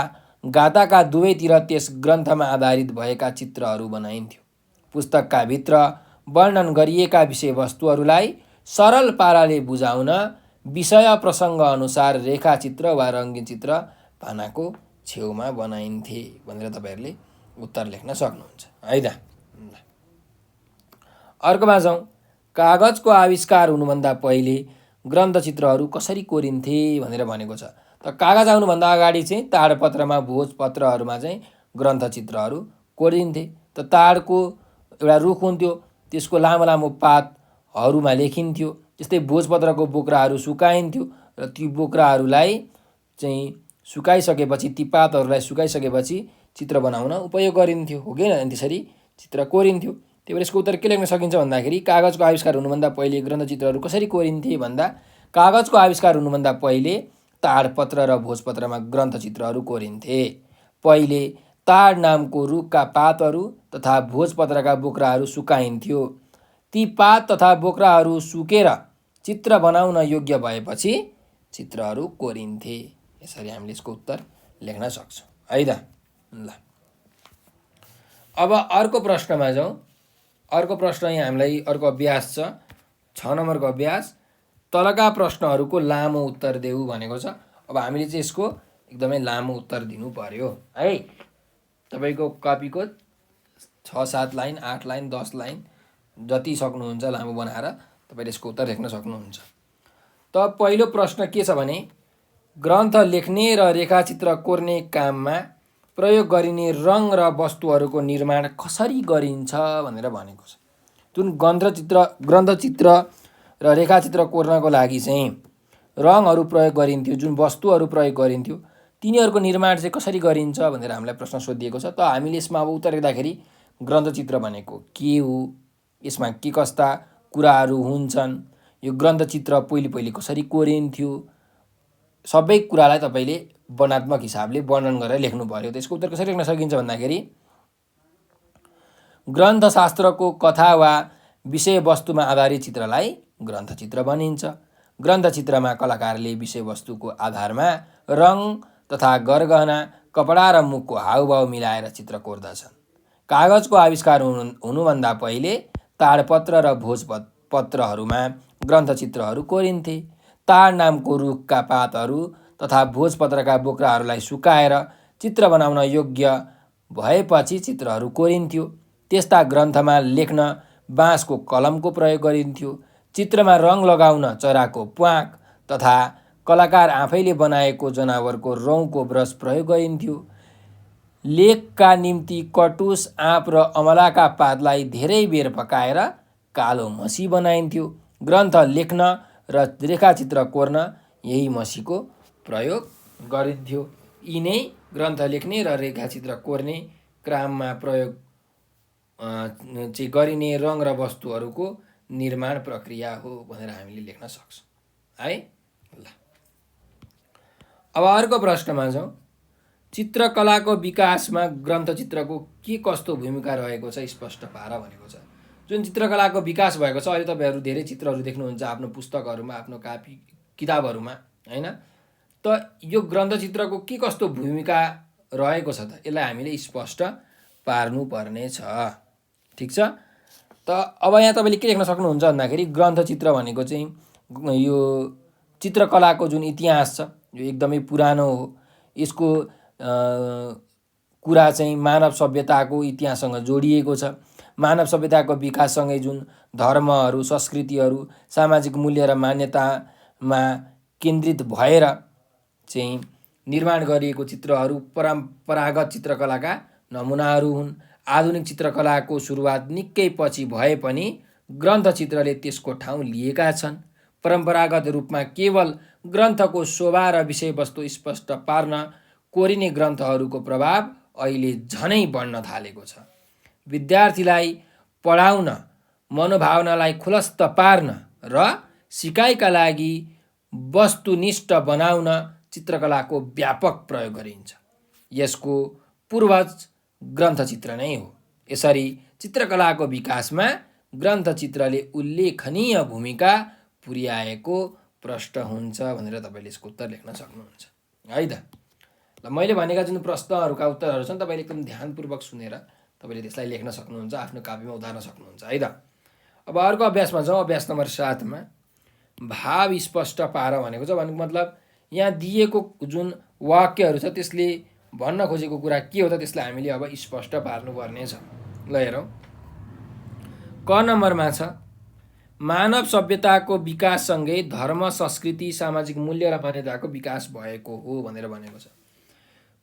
गाथाका दुवैतिर त्यस ग्रन्थमा आधारित भएका चित्रहरू बनाइन्थ्यो। पुस्तकका भित्र वर्णन गरिएका विषयवस्तुहरूलाई सरल पाराले बुझाउन विषय प्रसङ्ग अनुसार रेखाचित्र वा रङ्गीन चित्र पानाको छेउमा बनाइन्थे भनेर तपाईँहरूले उत्तर लेख्न सक्नुहुन्छ है त। अर्कोमा जाउँ। कागजको आविष्कार हुनुभन्दा पहिले ग्रन्थचित्रहरू कसरी कोरिन्थे भनेर भनेको छ। त कागज आउनुभन्दा अगाडि चाहिँ ताडपत्रमा भोजपत्रहरूमा चाहिँ ग्रन्थचित्रहरू कोरिन्थे। त ताडको एउटा रुख हुन्थ्यो, त्यसको लामो लामो पातहरूमा लेखिन्थ्यो। त्यस्तै भोजपत्रको बोक्राहरू सुकाइन्थ्यो र ती बोक्राहरूलाई चाहिँ सुकाइसकेपछि, ती पातहरूलाई सुकाइसकेपछि चित्र बनाउन उपयोग गरिन्थ्यो, हो कि होइन? त्यसरी चित्र कोरिन्थ्यो। त्यही भएर यसको उत्तर के लेख्न सकिन्छ भन्दाखेरि कागजको आविष्कार हुनुभन्दा पहिले ग्रन्थचित्रहरू कसरी कोरिन्थे भन्दा कागजको आविष्कार हुनुभन्दा पहिले ताडपत्र र भोजपत्रमा ग्रन्थचित्रहरू कोरिन्थे। पहिले ताड नामको रुखका पातहरू तथा भोजपत्रका बोक्राहरू सुकाइन्थ्यो। ती पात तथा बोक्राहरू सुकेर चित्र बनाउन योग्य भएपछि चित्रहरू कोरिन्थे। यसरी हामीले यसको उत्तर लेख्न सक्छौँ है त। ल अब अर्को प्रश्नमा जाउँ। अर्को प्रश्न यहाँ हामीलाई अर्को अभ्यास छ, 6 नम्बरको अभ्यास। तलका प्रश्नहरूको लामो उत्तर देऊ भनेको छ। अब हामीले चाहिँ यसको एकदमै लामो उत्तर दिनु पर्यो है। तपाईँको कपीको 6-7 लाइन, 8 लाइन, 10 लाइन जति सक्नुहुन्छ लामो बनाएर तपाईँले यसको उत्तर लेख्न सक्नुहुन्छ। त पहिलो प्रश्न के छ भने ग्रन्थ लेख्ने र रेखाचित्र कोर्ने काममा प्रयोग गरिने रङ र वस्तुहरूको निर्माण कसरी गरिन्छ भनेर भनेको छ। जुन ग्रन्थचित्र र रेखाचित्र कोर्नको लागि चाहिँ रङहरू प्रयोग गरिन्थ्यो, जुन वस्तुहरू प्रयोग गरिन्थ्यो, तिनीहरूको निर्माण चाहिँ कसरी गरिन्छ भनेर हामीलाई प्रश्न सोधिएको छ। त हामीले यसमा अब उत्तर दिँदाखेरि ग्रन्थचित्र भनेको के हो, यसमा के कस्ता कुराहरू हुन्छन्, यो ग्रन्थचित्र पहिले कसरी कोरिन्थ्यो, सबै कुरालाई तपाईँले वर्णनात्मक हिसाबले वर्णन गरेर लेख्नु पर्यो। त यसको उत्तर कसरी लेख्न सकिन्छ भन्दाखेरि ग्रन्थशास्त्रको कथा वा विषयवस्तुमा आधारित चित्रलाई ग्रन्थचित्र भनिन्छ। ग्रन्थचित्रमा कलाकारले विषयवस्तुको आधारमा रङ तथा गरगहना, कपडा र मुखको हाउभाउ मिलाएर चित्र कोर्दछन्। कागजको आविष्कार हुनुभन्दा पहिले ताडपत्र र भोजपत्रहरूमा ग्रन्थचित्रहरू कोरिन्थे। ताड नामको रुखका पातहरू तथा भोजपत्रका बोक्राहरूलाई सुकाएर चित्र बनाउन योग्य भएपछि चित्रहरू कोरिन्थ्यो। त्यस्ता ग्रन्थमा लेख्न बाँसको कलमको प्रयोग गरिन्थ्यो। चित्रमा रङ लगाउन चराको प्वाँख तथा कलाकार आफैले बनाएको जनावरको रौँको ब्रस प्रयोग गरिन्थ्यो। लेखका निम्ति कटुस, आँप र अमलाका पातलाई धेरै बेर पकाएर कालो मसी बनाइन्थ्यो। ग्रन्थ लेख्न र रेखाचित्र कोर्न यही मसीको प्रयोग गरिन्थ्यो। यी नै ग्रन्थ लेख्ने र रेखाचित्र कोर्ने क्रममा प्रयोग चाहिँ गरिने रङ र वस्तुहरूको निर्माण प्रक्रिया हो भनेर हामीले लेख्न सक्छौँ है। ल अब अर्को प्रश्नमा जाउँ। चित्रकलाको विकासमा ग्रन्थचित्रको के कस्तो भूमिका रहेको छ स्पष्ट पार भनेको छ। जुन चित्रकलाको विकास भएको छ, अहिले तपाईँहरू धेरै चित्रहरू देख्नुहुन्छ आफ्नो पुस्तकहरूमा, आफ्नो कापी किताबहरूमा होइन। त यो ग्रन्थचित्रको के कस्तो भूमिका रहेको छ त यसलाई हामीले स्पष्ट पार्नुपर्ने छ। ठिक छ। त अब यहाँ तपाईँले के लेख्न सक्नुहुन्छ भन्दाखेरि ग्रन्थचित्र भनेको चाहिँ यो चित्रकलाको जुन इतिहास छ यो एकदमै पुरानो हो। यसको कुरा चाहिँ मानव सभ्यताको इतिहाससँग जोडिएको छ। मानव सभ्यताको विकाससँगै जुन धर्महरू, संस्कृतिहरू, सामाजिक मूल्य र मान्यतामा केन्द्रित भएर चाहिँ निर्माण गरिएको चित्रहरू परम्परागत चित्रकलाका नमुनाहरू हुन्। आधुनिक चित्रकलाको सुरुवात निकै पछि भए पनि ग्रन्थचित्रले त्यसको ठाउँ लिएका छन्। परम्परागत रूपमा केवल ग्रन्थको शोभा र विषयवस्तु स्पष्ट पार्न कोरिने ग्रन्थहरूको प्रभाव अहिले झनै बढ्न थालेको छ। विद्यार्थीलाई पढाउन, मनोभावनालाई खुलस्त पार्न र सिकाइका लागि वस्तुनिष्ठ बनाउन चित्रकलाको व्यापक प्रयोग गरिन्छ। यसको पूर्वज ग्रन्थचित्र नै हो। यसरी चित्रकलाको विकासमा ग्रन्थचित्रले उल्लेखनीय भूमिका पुर्याएको प्रष्ट हुन्छ भनेर तपाईँले यसको उत्तर लेख्न सक्नुहुन्छ है त। ल मैले भनेका जुन प्रश्नहरूका उत्तरहरू छन् तपाईँले एकदम ध्यानपूर्वक सुनेर तपाईँले त्यसलाई लेख्न सक्नुहुन्छ, आफ्नो कापीमा उतार्न सक्नुहुन्छ है त। अब अर्को अभ्यासमा जाउँ। अभ्यास नम्बर 7 मा भाव स्पष्ट पार भनेको छ। भनेको मतलब यहाँ दिएको जुन वाक्यहरू छ त्यसले भन्न खोजेको कुरा के हो त त्यसलाई हामीले अब स्पष्ट पार्नुपर्ने छ। ल हेरौँ। क नम्बरमा छ मानव सभ्यताको विकाससँगै धर्म, संस्कृति, सामाजिक मूल्य र मान्यताको विकास भएको हो भनेर भनेको छ।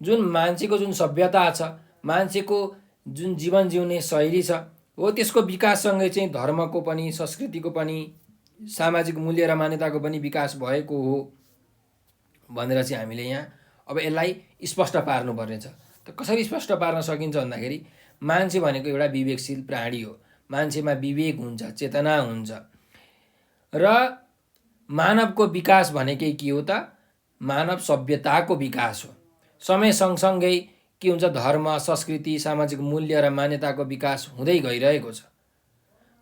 जुन मान्छेको जुन सभ्यता छ, मान्छेको जुन जीवन जिउने शैली छ, हो। त्यसको विकाससँगै चाहिँ धर्मको पनि, संस्कृतिको पनि, सामाजिक मूल्य र मान्यताको पनि विकास भएको हो भनेर चाहिँ हामीले यहाँ अब यसलाई स्पष्ट पार्नुपर्ने छ। त कसरी स्पष्ट पार्न सकिन्छ भन्दाखेरि मान्छे भनेको एउटा विवेकशील प्राणी हो। मान्छेमा विवेक हुन्छ, चेतना हुन्छ र मानवको विकास भनेकै के हो त? मानव सभ्यताको विकास हो। समय सँगसँगै के हुन्छ? धर्म, संस्कृति, सामाजिक मूल्य र मान्यताको विकास हुँदै गइरहेको छ।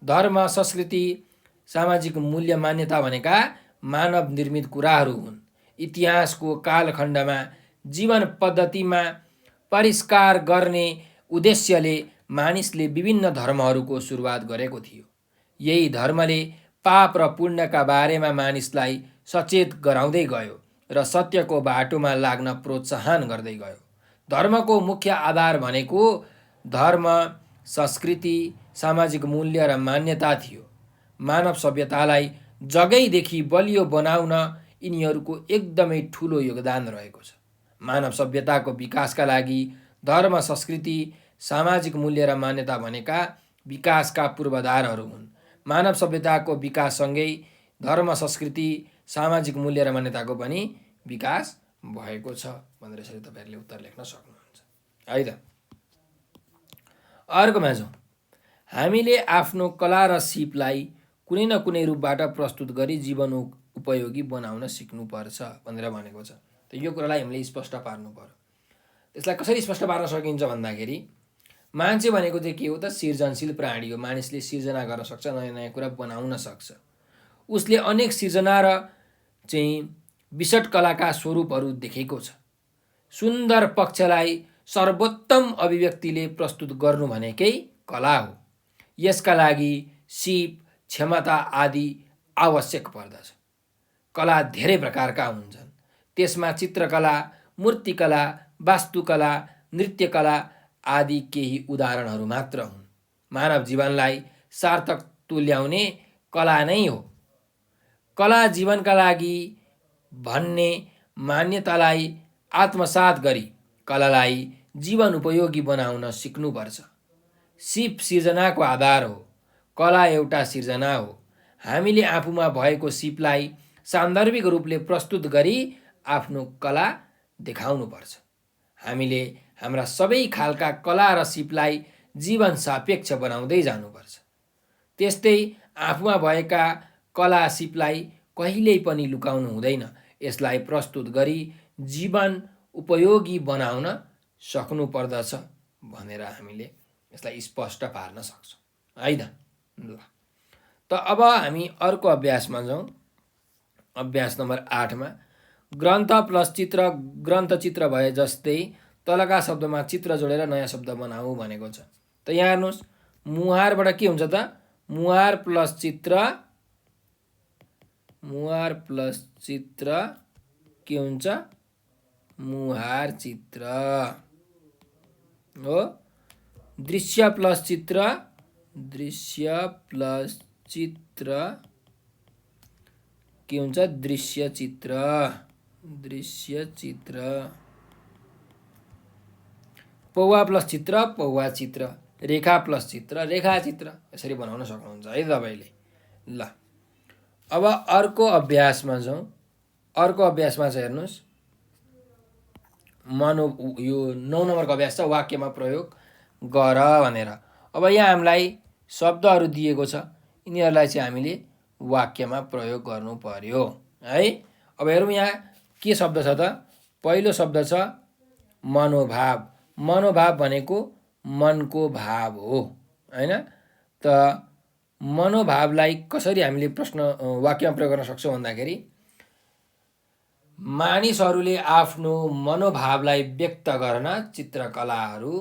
धर्म, संस्कृति, सामाजिक मूल्य, मान्यता भनेका मानव निर्मित कुराहरू हुन्। इतिहासको कालखण्डमा जीवन पद्धतिमा परिष्कार गर्ने उद्देश्यले मानिसले विभिन्न धर्महरूको सुरुवात गरेको थियो। यही धर्मले पाप र पुण्यका बारेमा मानिसलाई सचेत गराउँदै गयो र सत्यको बाटोमा लाग्न प्रोत्साहन गर्दै गयो। धर्मको मुख्य आधार भनेको धर्म, संस्कृति, सामाजिक मूल्य र मान्यता थियो। मानव सभ्यतालाई जगैदेखि बलियो बनाउन यिनीहरूको एकदमै ठुलो योगदान रहेको छ। मानव सभ्यताको विकासका लागि धर्म, संस्कृति, सामाजिक मूल्य र मान्यता भनेका विकासका पूर्वाधारहरू हुन्। मानव सभ्यताको विकाससँगै धर्म, संस्कृति, सामाजिक मूल्य र मान्यताको पनि विकास भएको छ भनेर यसरी तपाईँहरूले उत्तर लेख्न सक्नुहुन्छ है त। अर्कोमा जाउँ। हामीले आफ्नो कला र सिपलाई कुनै न कुनै रूपबाट प्रस्तुत गरी जीवन उपयोगी बनाउन सिक्नुपर्छ भनेर भनेको छ। त यो कुरालाई हामीले स्पष्ट पार्नु पर्यो। त्यसलाई कसरी स्पष्ट पार्न सकिन्छ भन्दाखेरि मान्छे भनेको चाहिँ के हो त? सृजनशील प्राणी हो। मानिसले सिर्जना गर्न सक्छ, नयाँ नयाँ कुरा बनाउन सक्छ। उसले अनेक सिर्जना र चाहिँ विशट कलाका स्वरूपहरू देखेको छ। सुन्दर पक्षलाई सर्वोत्तम अभिव्यक्तिले प्रस्तुत गर्नु भनेकै कला हो। यसका लागि सिप, क्षमता आदि आवश्यक पर्दछ। कला धेरै प्रकारका हुन्छन्। त्यसमा चित्रकला, मूर्तिकला, वास्तुकला, नृत्यकला आदि केही उदाहरणहरू मात्र हुन्। मानव जीवनलाई सार्थक तुल्याउने कला नै हो। कला जीवनका लागि भन्ने मान्यतालाई आत्मसात गरी कलालाई जीवन उपयोगी बनाउन सिक्नुपर्छ। सिप सिर्जनाको आधार हो। कला एउटा सिर्जना हो। हामीले आफूमा भएको सिपलाई सान्दर्भिक रूपले प्रस्तुत गरी आफ्नो कला देखाउनुपर्छ। हामीले हाम्रा सबै खालका कला र सिपलाई जीवन सापेक्ष बनाउँदै जानुपर्छ। त्यस्तै आफूमा भएका कला सिपलाई कहिल्यै पनि लुकाउनु हुँदैन। यसलाई प्रस्तुत गरी जीवन उपयोगी बनाउन सक्नु पर्दछ भनेर हामीले यसलाई स्पष्ट पार्न सक्छौँ है त। ल त अब हामी अर्को अभ्यासमा जाउँ। अभ्यास नम्बर 8मा ग्रन्थ प्लस चित्र, ग्रन्थ चित्र भए जस्तै तलका शब्दमा चित्र जोडेर नयाँ शब्द बनाऊ भनेको छ। त यहाँ हेर्नुहोस्, मुहारबाट के हुन्छ त? मुहार प्लस चित्र, मुहार प्लस चित्र के हुन्छ? मुहार चित्र हो। दृश्य प्लस चित्र, दृश्य प्लस चित्र के हुन्छ? दृश्य चित्र, दृश्य चित्र। पौवा प्लस चित्र, पौवा चित्र। रेखा प्लस चित्र, रेखा चित्र। यसरी बनाउन सक्नुहुन्छ है तपाईँले। ल अब अर्को अभ्यासमा जाउँ। अर्को अभ्यासमा चाहिँ हेर्नुहोस्, यो 9 नम्बरको अभ्यास छ वाक्यमा प्रयोग गर भनेर। अब यहाँ हामीलाई शब्दहरू दिएको छ, यिनीहरूलाई चाहिँ हामीले वाक्यमा प्रयोग गर्नु पर्यो है। अब हेरौँ यहाँ के शब्द छ त? पहिलो शब्द छ मनोभाव। मनोभाव भनेको मनको भाव हो हैन त। मनोभावलाई कसरी हामीले प्रश्न वाक्यमा प्रयोग गर्न सक्छौँ भन्दाखेरि मानिसहरूले आफ्नो मनोभावलाई व्यक्त गर्न चित्रकलाहरू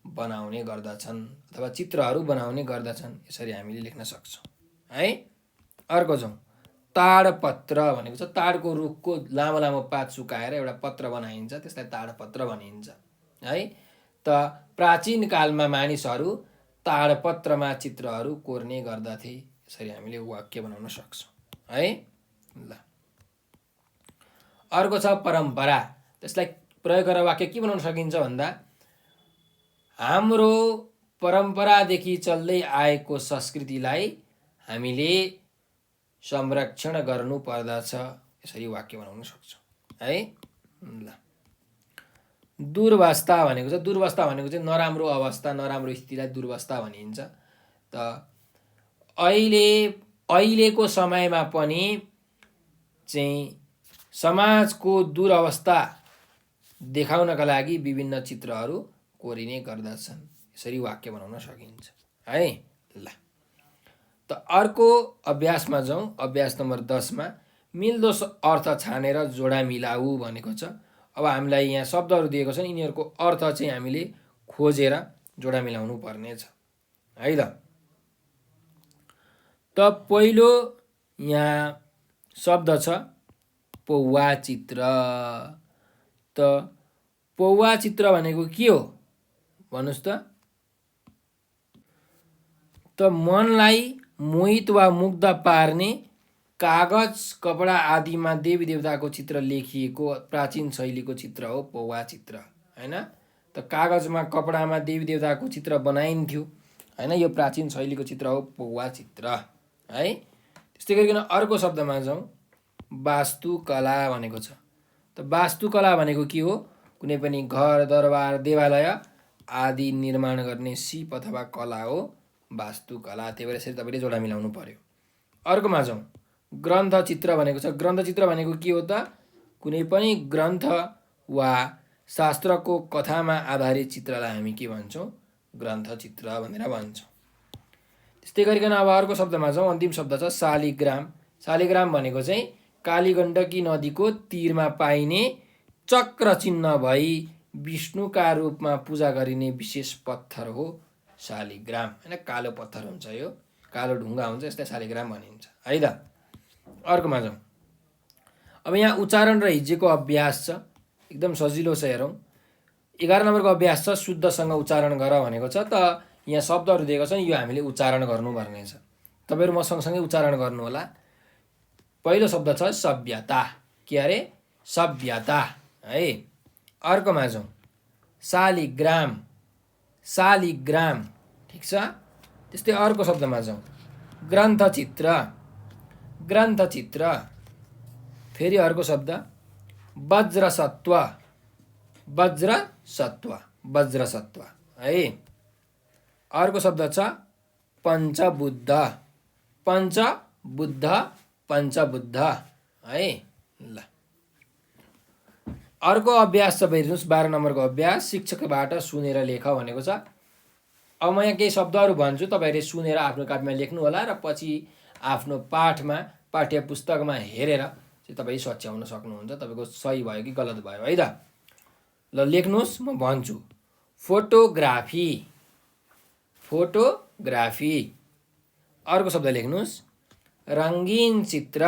बनाउने गर्दछन् अथवा चित्रहरू बनाउने गर्दछन्। यसरी हामीले लेख्न सक्छौँ है। अर्को जाउँ, ताडपत्र भनेको छ। ताडको रुखको लामो लामो पात सुकाएर एउटा पत्र बनाइन्छ, त्यसलाई ताडपत्र भनिन्छ है। त प्राचीन कालमा मानिसहरू ताडपत्रमा चित्रहरू कोर्ने गर्दथे। यसरी हामीले वाक्य बनाउन सक्छौँ है। ल अर्को छ परम्परा। त्यसलाई प्रयोग गरेर वाक्य के बनाउन सकिन्छ भन्दा हाम्रो परम्परादेखि चल्दै आएको संस्कृतिलाई हामीले संरक्षण गर्नु पर्दछ। यसरी वाक्य बनाउन सक्छौँ है। ल, दुर्वस्था भनेको चाहिँ नराम्रो अवस्था, नराम्रो स्थितिलाई दुर्वस्था भनिन्छ। त अहिलेको समयमा पनि चाहिँ समाजको दुरवस्था देखाउनका लागि विभिन्न चित्रहरू कोरिने गर्दछन्। यसरी वाक्य बनाउन सकिन्छ है। ल, त अर्को अभ्यासमा जाउँ। अभ्यास नम्बर 10 मा मिल्दो अर्थ छानेर जोडा मिलाऊ भनेको छ। अब हामीलाई यहाँ शब्दहरू दिएको छन्, यिनीहरूको अर्थ चाहिँ हामीले खोजेर जोडा मिलाउनु पर्ने छ है त। त पहिलो यहाँ शब्द छ पौवा चित्र। त पौवा चित्र भनेको के हो भन्नुस् त? त मनलाई मोहित वा मुग्ध पार्ने कागज, कपडा आदिमा देवी देवताको चित्र लेखिएको प्राचीन शैलीको चित्र हो पौवा चित्र हैन। त कागजमा, कपडामा देवी देवताको चित्र बनाइन्थ्यो हैन। यो प्राचीन शैलीको चित्र हो पौवा चित्र है। त्यस्तै गरिकन अर्को शब्दमा जाउँ। वास्तुकला भनेको छ। त वास्तुकला भनेको के हो? कुनै पनि घर, दरबार, देवालय आदि निर्माण गर्ने सिप अथवा कला हो वास्तुकला। त्यही भएर यसरी तपाईँले जोडा मिलाउनु पर्यो। अर्कोमा जाउँ। ग्रन्थ चित्र भनेको छ। ग्रन्थ चित्र भनेको के हो त? कुनै पनि ग्रन्थ वा शास्त्रको कथामा आधारित चित्रलाई हामी के भन्छौँ? ग्रन्थ चित्र भनेर भन्छौँ। त्यस्तै गरिकन अब अर्को शब्दमा जाउँ। अन्तिम शब्द छ शालिग्राम। शालिग्राम भनेको चाहिँ कालीगण्डकी नदीको तीरमा पाइने चक्र चिन्ह भई विष्णुका रूपमा पूजा गरिने विशेष पत्थर हो शालिग्राम हैन। कालो पत्थर हुन्छ, यो कालो ढुङ्गा हुन्छ, यसलाई शालिग्राम भनिन्छ है त। अर्कोमा जाउँ। अब यहाँ उच्चारण र हिज्जेको अभ्यास छ, एकदम सजिलो छ हेरौँ। 11 नम्बरको अभ्यास छ शुद्धसँग उच्चारण गर भनेको छ। त यहाँ शब्दहरू दिएको छन्, यो हामीले उच्चारण गर्नुपर्ने छ। तपाईँहरू म सँगसँगै उच्चारण गर्नु होला। पहिलो शब्द छ सभ्यता। के अरे? सभ्यता है। अर्कोमा जाउँ। शालिग्राम। शालिग्राम, ठिक छ। त्यस्तै अर्को शब्दमा जाउँ। ग्रन्थचित्र। ग्रन्थचित्र। फेरि अर्को शब्द वज्रसत्व। वज्रसत्व। वज्रसत्व है। अर्को शब्द छ पञ्चबुद्ध। पञ्चबुद्ध, पञ्चबुद्ध है। ल, अर्को अभ्यास छ हेर्नुहोस्। 12 नम्बरको अभ्यास शिक्षकबाट सुनेर लेख भनेको छ। अब म यहाँ केही शब्दहरू भन्छु, तपाईँहरूले सुनेर आफ्नो कापीमा लेख्नु होला र पछि आफ्नो पाठमा, पाठ्य पुस्तकमा हेरेर चाहिँ तपाईँ सच्याउन सक्नुहुन्छ तपाईँको सही भयो कि गलत भयो है त। ल, लेख्नुहोस्, म भन्छु। फोटोग्राफी। फोटोग्राफी। अर्को शब्द लेख्नुहोस् रङ्गीन चित्र।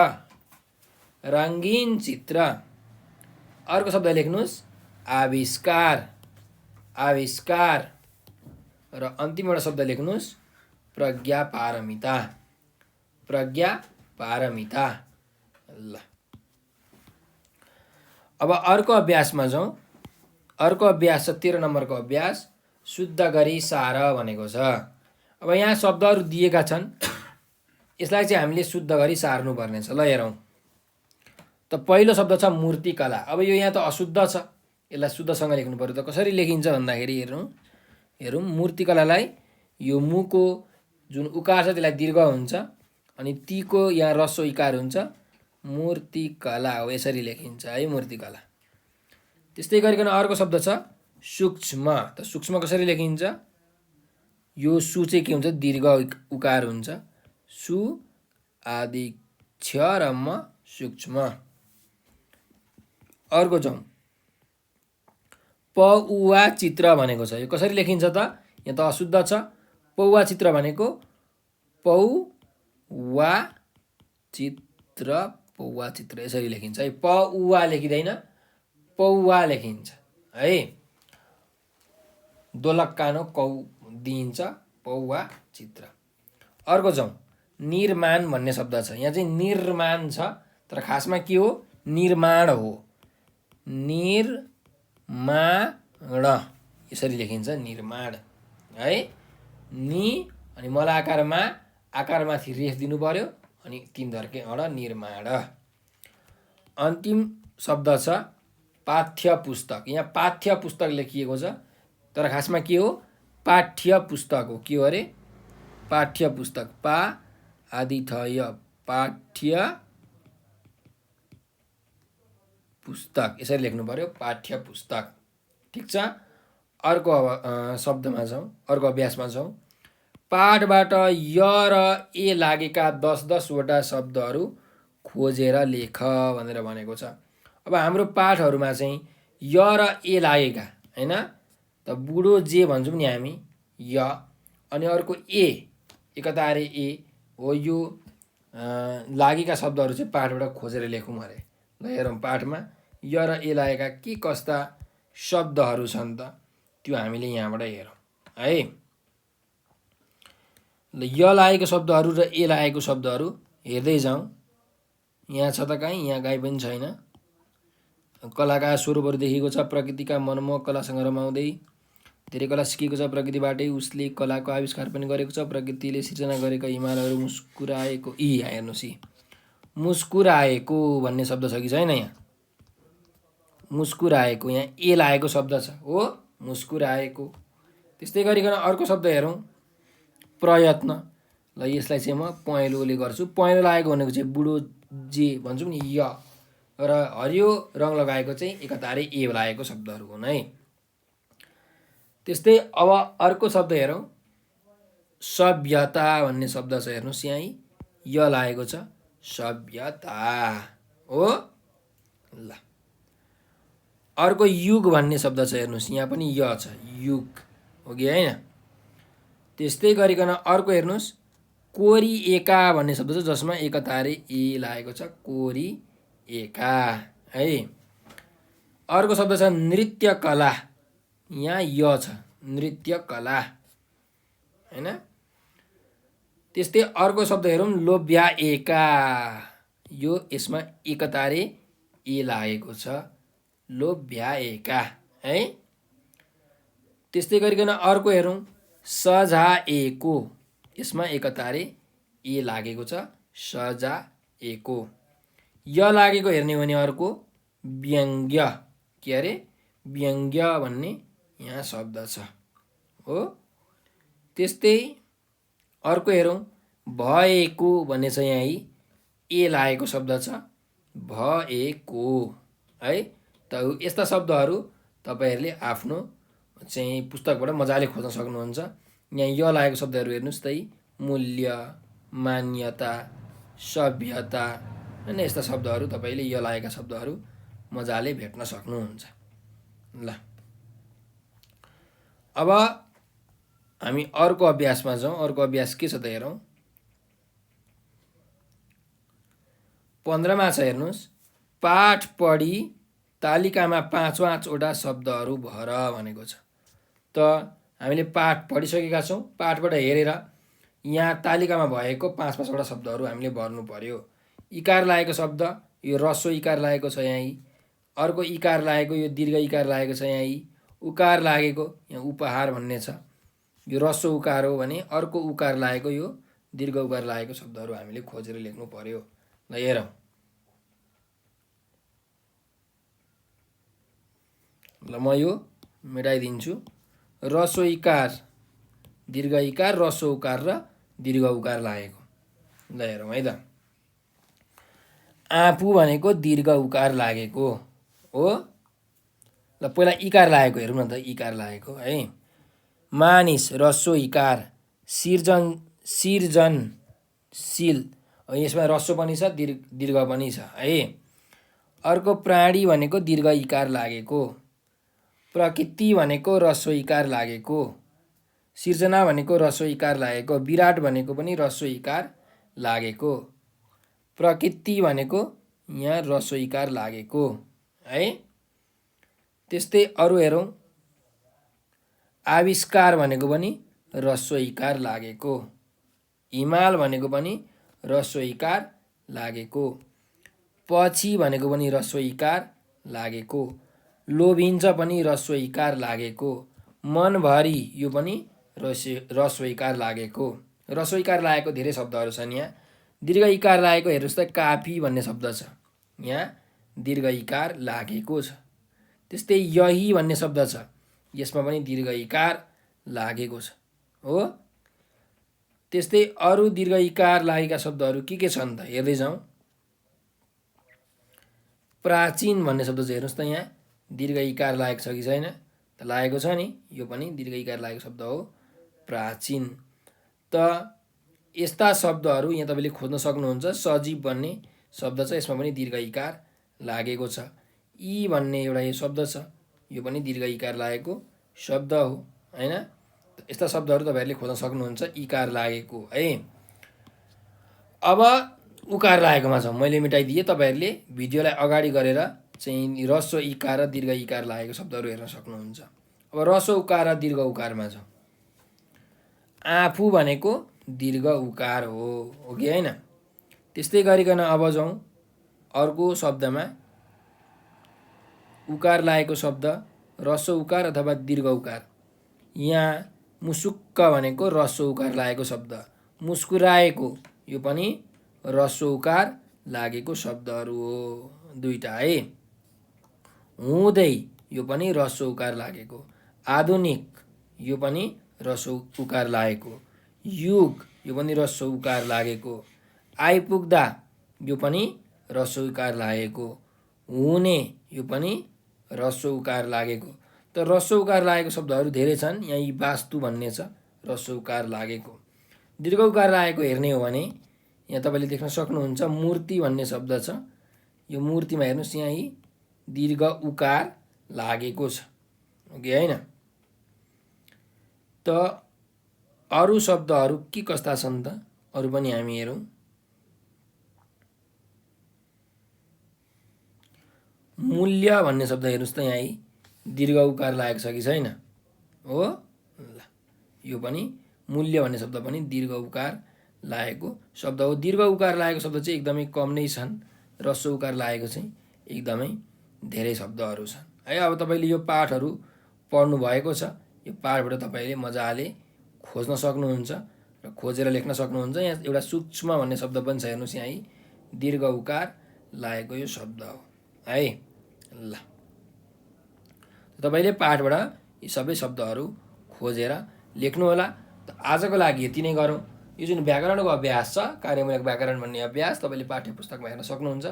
रङ्गीन चित्र। अर्को शब्द लेख्नुहोस् आविष्कार। आविष्कार। र अन्तिम एउटा शब्द लेख्नुहोस् प्रज्ञा पारमिता। प्रज्ञा पारमिता। ल, अब अर्को अभ्यासमा जाउँ। अर्को अभ्यास छ 13 नम्बरको अभ्यास शुद्ध गरी सार भनेको छ। अब यहाँ शब्दहरू दिएका छन्, यसलाई चाहिँ हामीले शुद्ध गरी सार्नुपर्ने छ। ल हेरौँ। त पहिलो शब्द छ मूर्तिकला। अब यो यहाँ त अशुद्ध छ, यसलाई शुद्धसँग लेख्नु पर्यो। त कसरी लेखिन्छ भन्दाखेरि हेरौँ। मूर्तिकलालाई यो मुको जुन उकार छ त्यसलाई दीर्घ हुन्छ, अनि तीको यहाँ रस्व इकार हुन्छ। मूर्तिकला हो, यसरी लेखिन्छ है मूर्तिकला। त्यस्तै गरिकन अर्को शब्द छ सूक्ष्म। त सूक्ष्म कसरी लेखिन्छ? यो सु चाहिँ के हुन्छ? दीर्घ उकार हुन्छ। सु आदि क्ष र म, सूक्ष्म। अर्को जाउँ। पौवा चित्र भनेको छ। यो कसरी लेखिन्छ त? यहाँ त अशुद्ध छ। पौवा चित्र भनेको पौवा चित्र। पौवा चित्र यसरी लेखिन्छ है। पौवा लेखिँदैन, पौवा लेखिन्छ है। दोलक्कानो कौ दिइन्छ, पौवा चित्र। अर्को जाउँ। निर्माण भन्ने शब्द छ। यहाँ चाहिँ निर्माण छ, तर खासमा के हो? निर्माण हो। निर्माण यसरी लेखिन्छ निर्माण है। नि अनि मलाकारमा आकारमाथि रेफ दिनु पर्यो अनि 3 धर्के अड निर्माण। अन्तिम शब्द छ पाठ्य पुस्तक। यहाँ पाठ्य पुस्तक लेखिएको छ तर खासमा के हो पाठ्य पुस्तक हो। के हो अरे पाठ्य पुस्तक पा आदि थय पाठ्य पुस्तक यसरी लेख्नु पर्यो पाठ्य पुस्तक। ठिक छ। अर्को शब्दमा जाउँ अर्को अभ्यासमा जाउँ। पाठबाट य र ए लागेका 10-10 वटा शब्दहरू खोजेर लेख भनेर भनेको छ। अब हाम्रो पाठहरूमा चाहिँ य र ए लागेका हैन त बुढो जे भन्छौँ नि हामी य अनि अर्को ए एकतारे ए हो। यो लागेका शब्दहरू चाहिँ पाठबाट खोजेर लेखौँ अरे। ल हेरौँ पाठमा य र ए लागेका के कस्ता शब्दहरू छन् त त्यो हामीले यहाँबाट हेरौँ है। ल य लागेको शब्दहरू र ए लागेको शब्दहरू हेर्दै जाउँ। यहाँ छ त कहीँ यहाँ कहीँ पनि छैन। कलाका स्वरूपहरू देखिएको छ। प्रकृतिका मनमोहक कलासँग रमाउँदै धेरै कला सिकेको छ। प्रकृतिबाटै उसले कलाको आविष्कार पनि गरेको छ। प्रकृतिले सिर्जना गरेका हिमालहरू मुस्कुराएको हेर्नुहोस् यी मुस्कुराएको भन्ने शब्द छ कि छैन। यहाँ मुस्कुराएको यहाँ ए लागेको शब्द छ हो मुस्कुराएको। त्यस्तै गरिकन अर्को शब्द हेरौँ प्रयत्न। ल यसलाई चाहिँ म पहेँलोले गर्छु। पहेँलो लागेको भनेको चाहिँ बुढो जे भन्छौँ नि य र हरियो रङ लगाएको चाहिँ एकतारे ए लागेको शब्दहरू हुन् है। त्यस्तै अब अर्को शब्द हेरौँ सभ्यता भन्ने शब्द छ हेर्नुहोस् यहाँ य लागेको छ सभ्यता हो। ल अर्को युग भन्ने शब्द छ हेर्नुहोस् यहाँ पनि य छ युग हो कि होइन। त्यस्तै गरिकन अर्को हेर्नुहोस् कोरिएका भन्ने शब्द छ जसमा एकतारे ए लागेको छ कोरिएका है। अर्को शब्द छ नृत्य कला यहाँ य छ नृत्य कला हैन। त्यस्तै अर्को शब्द हेरौँ लोभ्याएका यो यसमा एकतारे ए लागेको छ लोभ्याएका है। त्यस्तै गरिकन अर्को हेरौँ सजाएको यसमा एकतारे ए लागेको छ सजाएको। य लागेको हेर्ने भने अर्को व्यङ्ग्य के अरे व्यङ्ग्य भन्ने यहाँ शब्द छ हो। त्यस्तै अर्को हेरौँ भएको भन्ने छ यहाँ ए लागेको शब्द छ भएको है। त यस्ता शब्दहरू तपाईँहरूले आफ्नो चाहिँ पुस्तकबाट मजाले खोज्न सक्नुहुन्छ। यहाँ य लागेको शब्दहरू हेर्नुहोस् त मूल्य मान्यता सभ्यता होइन यस्ता शब्दहरू तपाईँले य लागेका शब्दहरू मजाले भेट्न सक्नुहुन्छ। ल अब हामी अर्को अभ्यासमा जाउँ। अर्को अभ्यास के छ त हेरौँ। 15मा छ हेर्नुहोस् पाठ पढी तालिकामा 5-5 वटा शब्दहरू भर भनेको छ। त हामीले पाठ पढिसकेका छौँ। पाठबाट हेरेर यहाँ तालिकामा भएको 5-5 वटा शब्दहरू हामीले भर्नु पर्यो। इकार लागेको शब्द यो ह्रस्व इकार लागेको छ यहाँ अर्को इकार लागेको यो दीर्घ इकार लागेको छ यहाँ उकार लागेको यहाँ उपहार भन्ने छ यो ह्रस्व उकार हो भने अर्को उकार लागेको यो दीर्घ उकार लागेको शब्दहरू हामीले खोजेर लेख्नु पर्यो। ल हेरौँ। ल म यो मेटाइदिन्छु। ह्रस्व इकार दीर्घ इकार ह्रस्व उकार र दीर्घ उकार लागेको। ल हेरौँ है त। आफू भनेको दीर्घ उकार लागेको हो। ल पहिला इकार लागेको हेरौँ न त इकार लागेको है। मानिस ह्रस्व इकार सिर्जनशील यसमा ह्रस्व पनि छ दीर्घ पनि छ है। अर्को प्राणी भनेको दीर्घ इकार लागेको। प्रकृति भनेको ह्रस्व इकार लागेको। सिर्जना भनेको ह्रस्व इकार लागेको। विराट भनेको पनि ह्रस्व इकार लागेको। प्रकृति भनेको यहाँ ह्रस्व इकार लागेको है। त्यस्तै अरू हेरौँ। आविष्कार भनेको पनि ह्रस्व इकार लागेको। हिमाल भनेको पनि ह्रस्व इकार लागेको। पछि भनेको पनि ह्रस्व इकार लागेको। लोभिन्छ पनि ह्रस्व इकार लागेको। मनभरि यो पनि ह्रस्व इकार लागेको। ह्रस्व इकार लागेको धेरै शब्दहरू छन् यहाँ। दीर्घ इकार लागेको हेर्नुहोस् त काफी भन्ने शब्द छ, यहाँ दीर्घ इकार लागेको छ। त्यस्तै यही भन्ने शब्द छ, यसमा पनि दीर्घ इकार लागेको छ हो। त्यस्तै अरू दीर्घ इकार लागेका शब्दहरू के छन् त हेर्दै जाउँ। प्राचीन भन्ने शब्द चाहिँ हेर्नुहोस् त यहाँ दीर्घ इकार लागेको छ कि छैन त, लागेको छ नि, यो पनि दीर्घ इकार लागेको शब्द हो प्राचीन। त यस्ता शब्दहरू यहाँ तपाईँले खोज्न सक्नुहुन्छ। सजीव भन्ने शब्द छ, यसमा पनि दीर्घ इकार लागेको छ। यी भन्ने एउटा यो शब्द छ, यो पनि दीर्घ इकार लागेको शब्द हो हैन। यस्ता शब्दहरू तपाईँहरूले खोज्न सक्नुहुन्छ इकार लागेको है। अब उकार लागेकोमा छ, मैले मेटाइदिएँ। तपाईँहरूले भिडियोलाई अगाडि गरेर चाहिँ ह्रस्व इकार र दीर्घ इकार लागेको शब्दहरू हेर्न सक्नुहुन्छ। अब ह्रस्व उकार र दीर्घ उकारमा छ। आफू भनेको दीर्घ उकार हो कि होइन। त्यस्तै गरिकन अब जाउँ अर्को शब्दमा। उकार लागेको शब्द ह्रस्व उकार अथवा दीर्घ उकार। यहाँ मुसुक्क भनेको ह्रस्व उकार लागेको शब्द। मुस्कुराएको यो पनि ह्रस्व उकार लागेको शब्दहरू हो दुईटा है। हुँदै यो पनि ह्रस्व उकार लागेको। आधुनिक यो पनि ह्रस्व उकार लागेको। युग यो पनि ह्रस्व उकार लागेको। आइपुग्दा यो पनि ह्रस्व उकार लागेको। हुने यो पनि ह्रस्व उकार लागेको। त ह्रस्व उकार लागेको शब्दहरू धेरै छन्। यहाँ यी वास्तु भन्ने छ ह्रस्व उकार लागेको। दीर्घ उकार लागेको हेर्ने हो भने यहाँ तपाईँले देख्न सक्नुहुन्छ मूर्ति भन्ने शब्द छ। यो मूर्तिमा हेर्नुहोस् यहाँ यी दीर्घ उकार लागेको छ कि होइन। त अरू शब्दहरू के कस्ता छन् त अरू पनि हामी हेरौँ। मूल्य भन्ने शब्द हेर्नुहोस् त यहाँ दीर्घ उकार लागेको छ कि छैन हो। ल यो पनि मूल्य भन्ने शब्द पनि दीर्घ उकार लागेको शब्द हो। दीर्घ उकार लागेको शब्द चाहिँ एकदमै कम नै छन्। ह्रस्व उकार लागेको चाहिँ एकदमै धेरै शब्दहरू छन् है। अब तपाईँले यो पाठहरू पढ्नु भएको छ, यो पाठबाट तपाईँले मजाले खोज्न सक्नुहुन्छ र खोजेर लेख्न सक्नुहुन्छ। यहाँ एउटा सूक्ष्म भन्ने शब्द पनि छ हेर्नुहोस् यहाँ दीर्घ उकार लागेको यो शब्द हो है। ल तपाईँले पाठबाट यी सबै शब्दहरू खोजेर लेख्नु होला। त आजको लागि यति नै गरौँ। यो जुन व्याकरणको अभ्यास छ, कार्यमूलक व्याकरण भन्ने अभ्यास तपाईँले पाठ्य पुस्तकमा हेर्न सक्नुहुन्छ।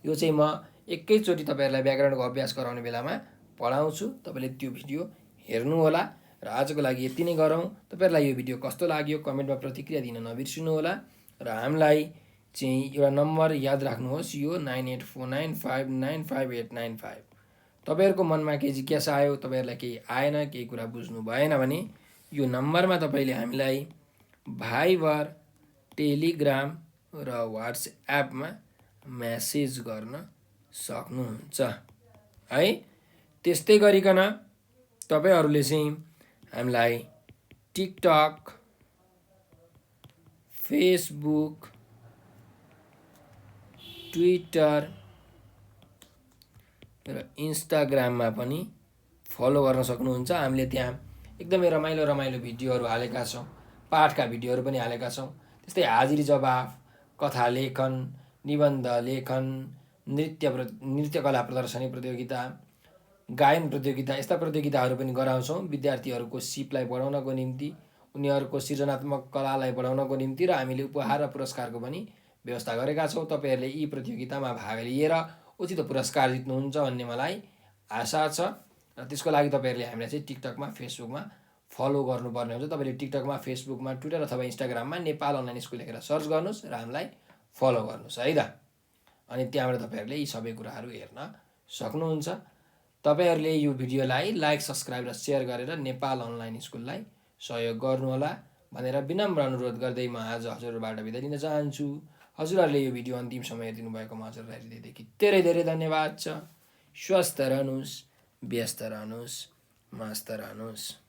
यो चाहिँ म एकैचोटि तपाईँहरूलाई व्याकरणको अभ्यास गराउने बेलामा पढाउँछु, तपाईँले त्यो भिडियो हेर्नु होला। र आजको लागि यति नै गरौँ। तपाईँहरूलाई यो भिडियो कस्तो लाग्यो कमेन्टमा प्रतिक्रिया दिन नबिर्सिनु होला। र हामीलाई चाहिँ एउटा नम्बर याद राख्नुहोस्, यो 9849595895। तपाईँहरूको मनमा केही जिज्ञासा आयो, तपाईँहरूलाई केही आएन, केही कुरा बुझ्नु भएन भने यो नम्बरमा तपाईँले हामीलाई भाइबर, टेलिग्राम र व्हाट्सएपमा मेसेज गर्न सक्नुहुन्छ है। त्यस्तै गरिकन तपाईँहरूले चाहिँ हामीलाई टिकटक, फेसबुक, ट्विटर र इन्स्टाग्राममा पनि फलो गर्न सक्नुहुन्छ। हामीले त्यहाँ एकदमै रमाइलो रमाइलो भिडियोहरू हालेका छौँ, पाठका भिडियोहरू पनि हालेका छौँ। त्यस्तै हाजिरी जवाफ, कथा लेखन, निबन्ध लेखन, नृत्यकला प्रदर्शनी प्रतियोगिता, गायन प्रतियोगिता, यस्ता प्रतियोगिताहरू पनि गराउँछौँ विद्यार्थीहरूको सिपलाई बढाउनको निम्ति, उनीहरूको सृजनात्मक कलालाई बढाउनको निम्ति। र हामीले उपहार र पुरस्कारको पनि व्यवस्था गरेका छौँ। तपाईँहरूले यी प्रतियोगितामा भाग लिएर उचित पुरस्कार जित्नुहुन्छ भन्ने मलाई आशा छ। र त्यसको लागि तपाईँहरूले हामीलाई चाहिँ टिकटकमा, फेसबुकमा फलो गर्नुपर्ने हुन्छ। तपाईँले टिकटकमा, फेसबुकमा, ट्विटर अथवा इन्स्टाग्राममा नेपाल अनलाइन स्कुल लेखेर सर्च गर्नुहोस् र हामीलाई फलो गर्नुहोस् है त। अनि त्यहाँबाट तपाईँहरूले यी सबै कुराहरू हेर्न सक्नुहुन्छ। तपाईँहरूले यो भिडियोलाई लाइक, सब्सक्राइब र सेयर गरेर नेपाल अनलाइन स्कुललाई सहयोग गर्नुहोला भनेर विनम्र अनुरोध गर्दै म आज हजुरहरूबाट बिदा दिन चाहन्छु। हजुरहरूले यो भिडियो अन्तिमसम्म हेरिदिनु भएकोमा हजुरलाई हृदयदेखि धेरै धेरै धन्यवाद छ। स्वस्थ रहनुहोस्, व्यस्त रहनुहोस्, मस्त रहनुहोस्।